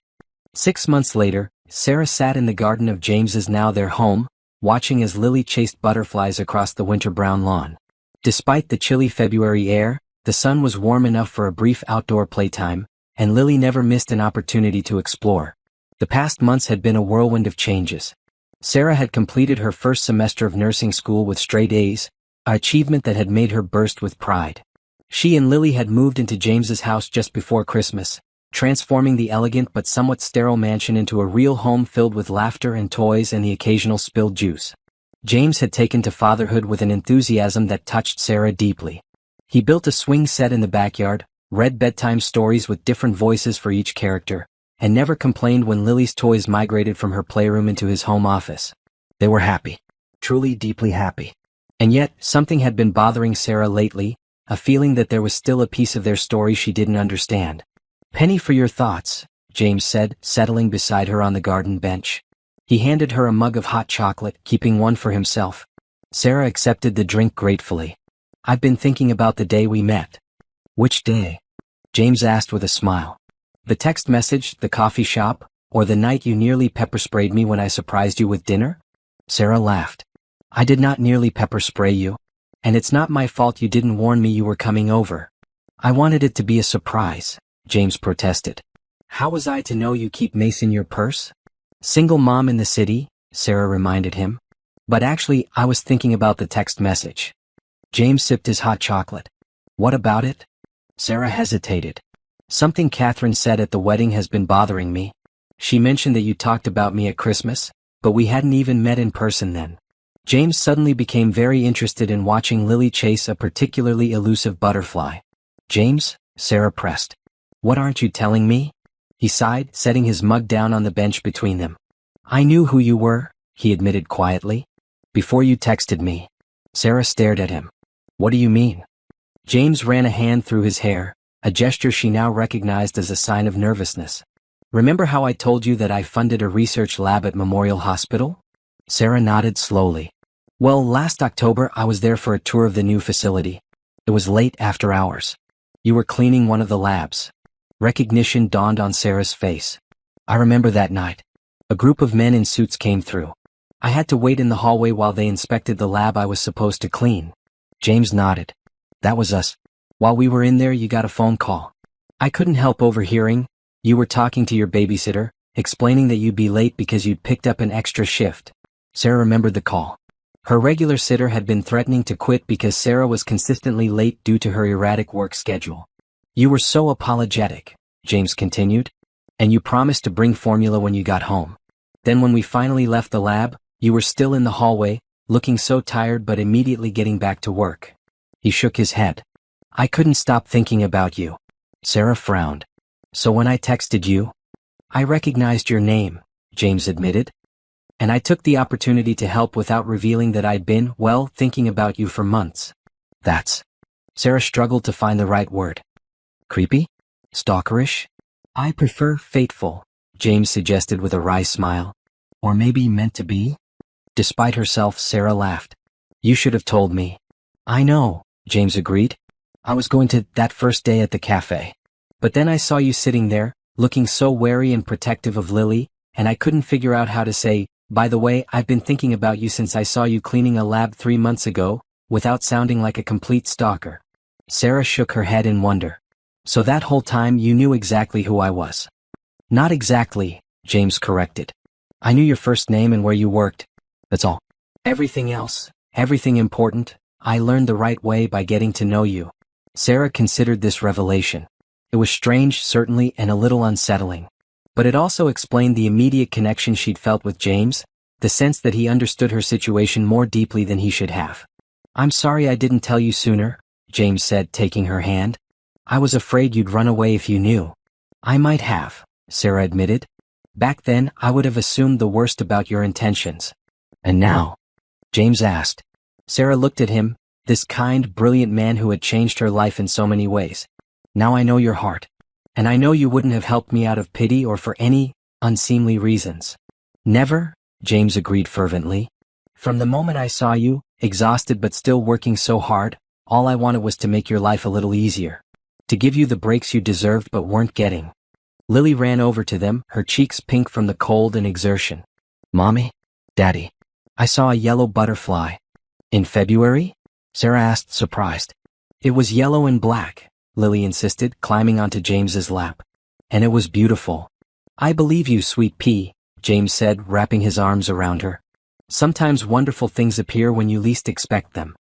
6 months later, Sarah sat in the garden of James's now their home, watching as Lily chased butterflies across the winter-brown lawn. Despite the chilly February air, the sun was warm enough for a brief outdoor playtime, and Lily never missed an opportunity to explore. The past months had been a whirlwind of changes. Sarah had completed her first semester of nursing school with straight A's, an achievement that had made her burst with pride. She and Lily had moved into James's house just before Christmas, transforming the elegant but somewhat sterile mansion into a real home filled with laughter and toys and the occasional spilled juice. James had taken to fatherhood with an enthusiasm that touched Sarah deeply. He built a swing set in the backyard, read bedtime stories with different voices for each character, and never complained when Lily's toys migrated from her playroom into his home office. They were happy. Truly deeply happy. And yet, something had been bothering Sarah lately, a feeling that there was still a piece of their story she didn't understand. Penny for your thoughts, James said, settling beside her on the garden bench. He handed her a mug of hot chocolate, keeping one for himself. Sarah accepted the drink gratefully. I've been thinking about the day we met. Which day? James asked with a smile. The text message, the coffee shop, or the night you nearly pepper-sprayed me when I surprised you with dinner? Sarah laughed. I did not nearly pepper-spray you. And it's not my fault you didn't warn me you were coming over. I wanted it to be a surprise, James protested. How was I to know you keep mace in your purse? Single mom in the city, Sarah reminded him. But actually, I was thinking about the text message. James sipped his hot chocolate. What about it? Sarah hesitated. Something Catherine said at the wedding has been bothering me. She mentioned that you talked about me at Christmas, but we hadn't even met in person then. James suddenly became very interested in watching Lily chase a particularly elusive butterfly. James, Sarah pressed. What aren't you telling me? He sighed, setting his mug down on the bench between them. I knew who you were, he admitted quietly. Before you texted me. Sarah stared at him. What do you mean? James ran a hand through his hair, a gesture she now recognized as a sign of nervousness. Remember how I told you that I funded a research lab at Memorial Hospital? Sarah nodded slowly. Well, last October I was there for a tour of the new facility. It was late after hours. You were cleaning one of the labs. Recognition dawned on Sarah's face. I remember that night. A group of men in suits came through. I had to wait in the hallway while they inspected the lab I was supposed to clean. James nodded. That was us. While we were in there, you got a phone call. I couldn't help overhearing. You were talking to your babysitter, explaining that you'd be late because you'd picked up an extra shift. Sarah remembered the call. Her regular sitter had been threatening to quit because Sarah was consistently late due to her erratic work schedule. You were so apologetic, James continued. And you promised to bring formula when you got home. Then when we finally left the lab, you were still in the hallway, looking so tired but immediately getting back to work. He shook his head. I couldn't stop thinking about you. Sarah frowned. So when I texted you, I recognized your name, James admitted. And I took the opportunity to help without revealing that I'd been, well, thinking about you for months. That's... Sarah struggled to find the right word. Creepy? Stalkerish? I prefer fateful, James suggested with a wry smile. Or maybe meant to be? Despite herself, Sarah laughed. You should have told me. I know, James agreed. I was going to that first day at the cafe. But then I saw you sitting there, looking so wary and protective of Lily, and I couldn't figure out how to say, by the way, I've been thinking about you since I saw you cleaning a lab 3 months ago, without sounding like a complete stalker. Sarah shook her head in wonder. So that whole time you knew exactly who I was. Not exactly, James corrected. I knew your first name and where you worked. That's all. Everything else, everything important, I learned the right way by getting to know you. Sarah considered this revelation. It was strange, certainly, and a little unsettling. But it also explained the immediate connection she'd felt with James, the sense that he understood her situation more deeply than he should have. I'm sorry I didn't tell you sooner, James said, taking her hand. I was afraid you'd run away if you knew. I might have, Sarah admitted. Back then, I would have assumed the worst about your intentions. And now? James asked. Sarah looked at him, this kind, brilliant man who had changed her life in so many ways. Now I know your heart. And I know you wouldn't have helped me out of pity or for any unseemly reasons. Never, James agreed fervently. From the moment I saw you, exhausted but still working so hard, all I wanted was to make your life a little easier. To give you the breaks you deserved but weren't getting. Lily ran over to them, her cheeks pink from the cold and exertion. Mommy? Daddy? I saw a yellow butterfly. In February? Sarah asked, surprised. It was yellow and black, Lily insisted, climbing onto James's lap. And it was beautiful. I believe you, sweet pea, James said, wrapping his arms around her. Sometimes wonderful things appear when you least expect them.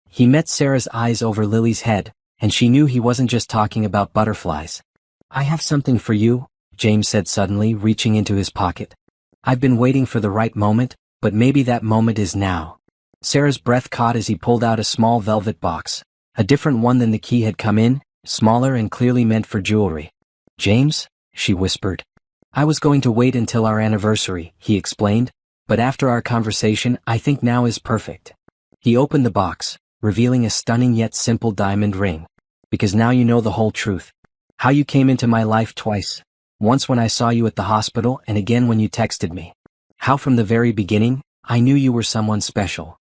He met Sarah's eyes over Lily's head, and she knew he wasn't just talking about butterflies. I have something for you, James said suddenly, reaching into his pocket. I've been waiting for the right moment, but maybe that moment is now. Sarah's breath caught as he pulled out a small velvet box, a different one than the key had come in, smaller and clearly meant for jewelry. James? She whispered. I was going to wait until our anniversary, he explained, but after our conversation, I think now is perfect. He opened the box, revealing a stunning yet simple diamond ring. Because now you know the whole truth. How you came into my life twice. Once when I saw you at the hospital and again when you texted me. How from the very beginning, I knew you were someone special.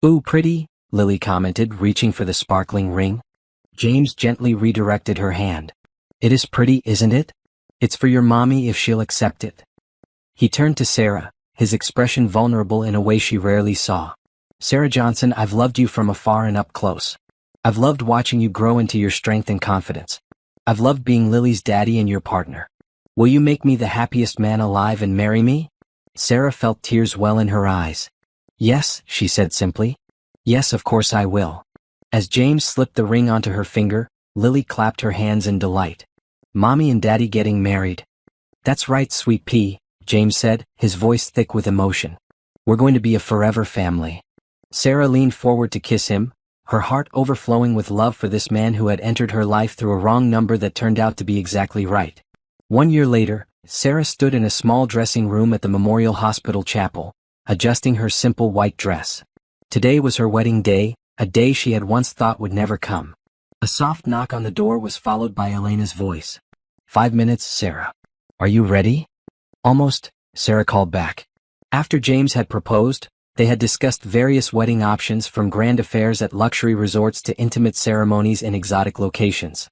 Ooh, pretty, Lily commented, reaching for the sparkling ring. James gently redirected her hand. It is pretty, isn't it? It's for your mommy if she'll accept it. He turned to Sarah, his expression vulnerable in a way she rarely saw. Sarah Johnson, I've loved you from afar and up close. I've loved watching you grow into your strength and confidence. I've loved being Lily's daddy and your partner. Will you make me the happiest man alive and marry me? Sarah felt tears well in her eyes. Yes, she said simply. Yes, of course I will. As James slipped the ring onto her finger, Lily clapped her hands in delight. Mommy and Daddy getting married. That's right, sweet pea, James said, his voice thick with emotion. We're going to be a forever family. Sarah leaned forward to kiss him, her heart overflowing with love for this man who had entered her life through a wrong number that turned out to be exactly right. 1 year later, Sarah stood in a small dressing room at the Memorial Hospital chapel, adjusting her simple white dress. Today was her wedding day, a day she had once thought would never come. A soft knock on the door was followed by Elena's voice. 5 minutes, Sarah. Are you ready? Almost, Sarah called back. After James had proposed, they had discussed various wedding options from grand affairs at luxury resorts to intimate ceremonies in exotic locations.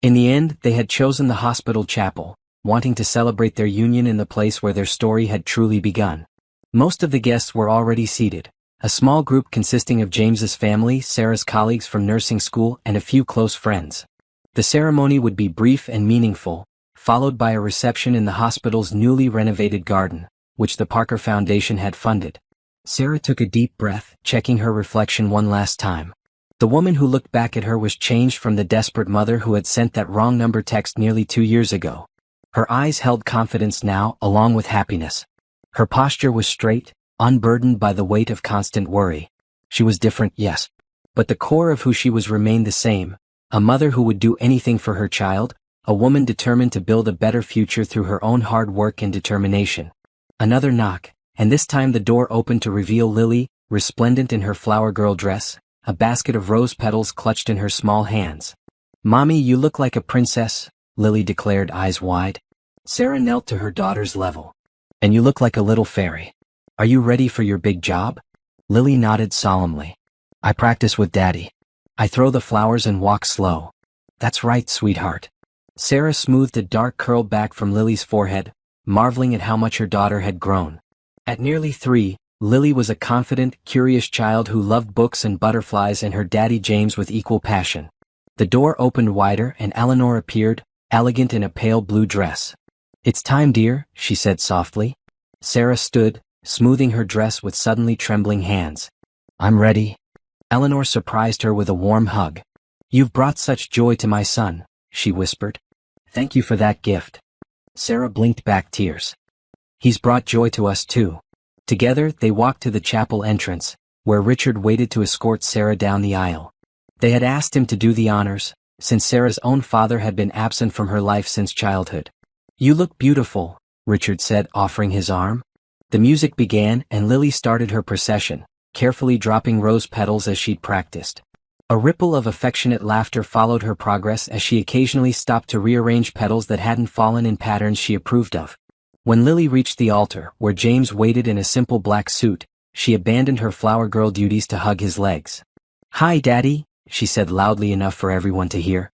In the end, they had chosen the hospital chapel, wanting to celebrate their union in the place where their story had truly begun. Most of the guests were already seated, a small group consisting of James's family, Sarah's colleagues from nursing school, and a few close friends. The ceremony would be brief and meaningful, followed by a reception in the hospital's newly renovated garden, which the Parker Foundation had funded. Sarah took a deep breath, checking her reflection one last time. The woman who looked back at her was changed from the desperate mother who had sent that wrong number text nearly 2 years ago. Her eyes held confidence now, along with happiness. Her posture was straight, unburdened by the weight of constant worry. She was different, yes. But the core of who she was remained the same, a mother who would do anything for her child, a woman determined to build a better future through her own hard work and determination. Another knock, and this time the door opened to reveal Lily, resplendent in her flower girl dress, a basket of rose petals clutched in her small hands. Mommy, you look like a princess, Lily declared, eyes wide. Sarah knelt to her daughter's level. And you look like a little fairy. Are you ready for your big job? Lily nodded solemnly. I practice with Daddy. I throw the flowers and walk slow. That's right, sweetheart. Sarah smoothed a dark curl back from Lily's forehead, marveling at how much her daughter had grown. At nearly 3, Lily was a confident, curious child who loved books and butterflies and her daddy James with equal passion. The door opened wider and Eleanor appeared, elegant in a pale blue dress. "It's time, dear," she said softly. Sarah stood, smoothing her dress with suddenly trembling hands. "I'm ready." Eleanor surprised her with a warm hug. "You've brought such joy to my son," she whispered. "Thank you for that gift." Sarah blinked back tears. "He's brought joy to us too." Together, they walked to the chapel entrance, where Richard waited to escort Sarah down the aisle. They had asked him to do the honors, since Sarah's own father had been absent from her life since childhood. "You look beautiful," Richard said, offering his arm. The music began and Lily started her procession, carefully dropping rose petals as she'd practiced. A ripple of affectionate laughter followed her progress as she occasionally stopped to rearrange petals that hadn't fallen in patterns she approved of. When Lily reached the altar, where James waited in a simple black suit, she abandoned her flower girl duties to hug his legs. "Hi, Daddy," she said loudly enough for everyone to hear.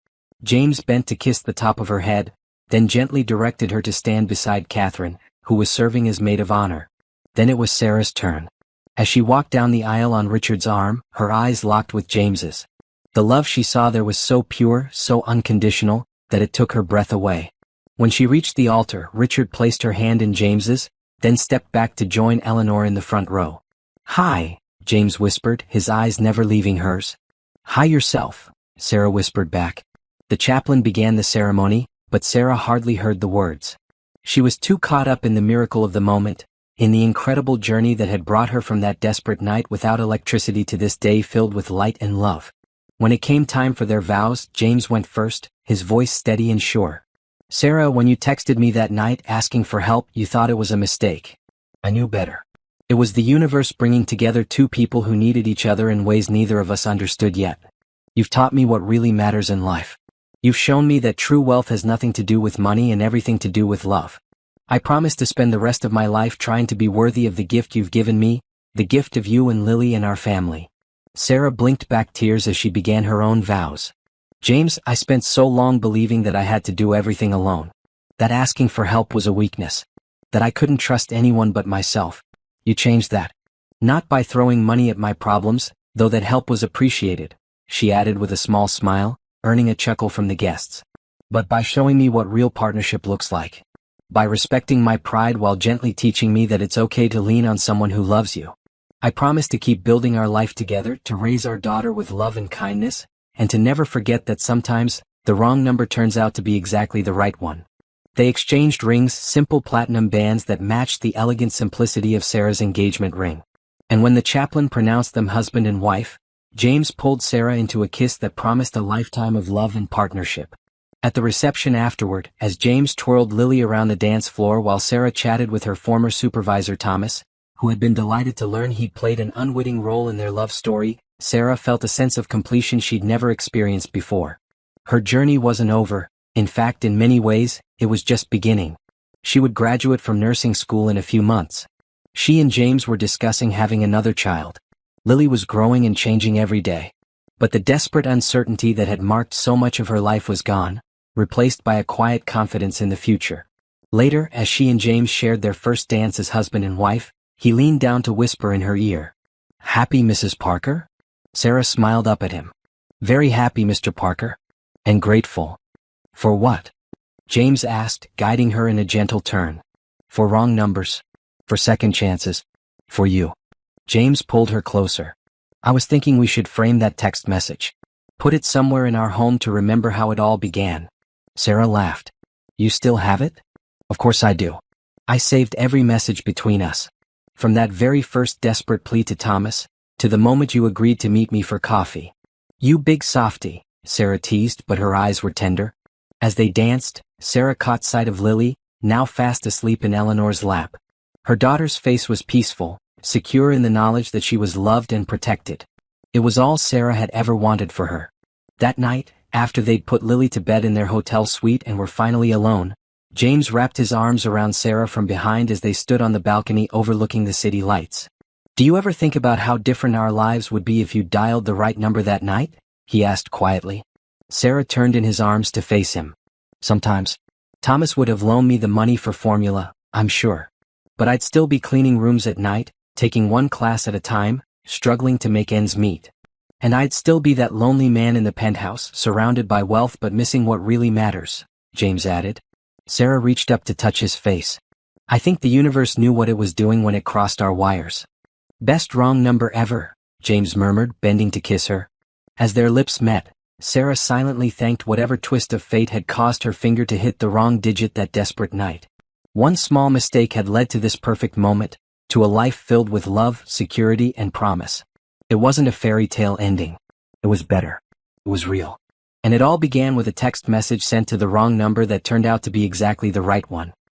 James bent to kiss the top of her head, then gently directed her to stand beside Catherine, who was serving as maid of honor. Then it was Sarah's turn. As she walked down the aisle on Richard's arm, her eyes locked with James's. The love she saw there was so pure, so unconditional, that it took her breath away. When she reached the altar, Richard placed her hand in James's, then stepped back to join Eleanor in the front row. "Hi," James whispered, his eyes never leaving hers. "Hi yourself," Sarah whispered back. The chaplain began the ceremony, but Sarah hardly heard the words. She was too caught up in the miracle of the moment, in the incredible journey that had brought her from that desperate night without electricity to this day filled with light and love. When it came time for their vows, James went first, his voice steady and sure. "Sarah, when you texted me that night asking for help, you thought it was a mistake. I knew better. It was the universe bringing together two people who needed each other in ways neither of us understood yet. You've taught me what really matters in life. You've shown me that true wealth has nothing to do with money and everything to do with love. I promise to spend the rest of my life trying to be worthy of the gift you've given me, the gift of you and Lily and our family." Sarah blinked back tears as she began her own vows. "James, I spent so long believing that I had to do everything alone. That asking for help was a weakness. That I couldn't trust anyone but myself. You changed that. Not by throwing money at my problems, though that help was appreciated," she added with a small smile, earning a chuckle from the guests. "But by showing me what real partnership looks like. By respecting my pride while gently teaching me that it's okay to lean on someone who loves you. I promise to keep building our life together, to raise our daughter with love and kindness, and to never forget that sometimes, the wrong number turns out to be exactly the right one." They exchanged rings, simple platinum bands that matched the elegant simplicity of Sarah's engagement ring. And when the chaplain pronounced them husband and wife, James pulled Sarah into a kiss that promised a lifetime of love and partnership. At the reception afterward, as James twirled Lily around the dance floor while Sarah chatted with her former supervisor Thomas, who had been delighted to learn he'd played an unwitting role in their love story, Sarah felt a sense of completion she'd never experienced before. Her journey wasn't over. In fact, in many ways, it was just beginning. She would graduate from nursing school in a few months. She and James were discussing having another child. Lily was growing and changing every day. But the desperate uncertainty that had marked so much of her life was gone, replaced by a quiet confidence in the future. Later, as she and James shared their first dance as husband and wife, he leaned down to whisper in her ear. "Happy, Mrs. Parker?" Sarah smiled up at him. "Very happy, Mr. Parker. And grateful." "For what?" James asked, guiding her in a gentle turn. "For wrong numbers. For second chances. For you." James pulled her closer. "I was thinking we should frame that text message. Put it somewhere in our home to remember how it all began." Sarah laughed. "You still have it?" "Of course I do. I saved every message between us. From that very first desperate plea to Thomas, to the moment you agreed to meet me for coffee." "You big softy," Sarah teased, but her eyes were tender. As they danced, Sarah caught sight of Lily, now fast asleep in Eleanor's lap. Her daughter's face was peaceful, secure in the knowledge that she was loved and protected. It was all Sarah had ever wanted for her. That night, after they'd put Lily to bed in their hotel suite and were finally alone, James wrapped his arms around Sarah from behind as they stood on the balcony overlooking the city lights. "Do you ever think about how different our lives would be if you dialed the right number that night?" he asked quietly. Sarah turned in his arms to face him. Sometimes. Thomas would have loaned me the money for formula, I'm sure. But I'd still be cleaning rooms at night, taking one class at a time, struggling to make ends meet. And I'd still be that lonely man in the penthouse, surrounded by wealth but missing what really matters, James added. Sarah reached up to touch his face. I think the universe knew what it was doing when it crossed our wires. Best wrong number ever, James murmured, bending to kiss her. As their lips met, Sarah silently thanked whatever twist of fate had caused her finger to hit the wrong digit that desperate night. One small mistake had led to this perfect moment, to a life filled with love, security, and promise. It wasn't a fairy tale ending. It was better. It was real. And it all began with a text message sent to the wrong number that turned out to be exactly the right one.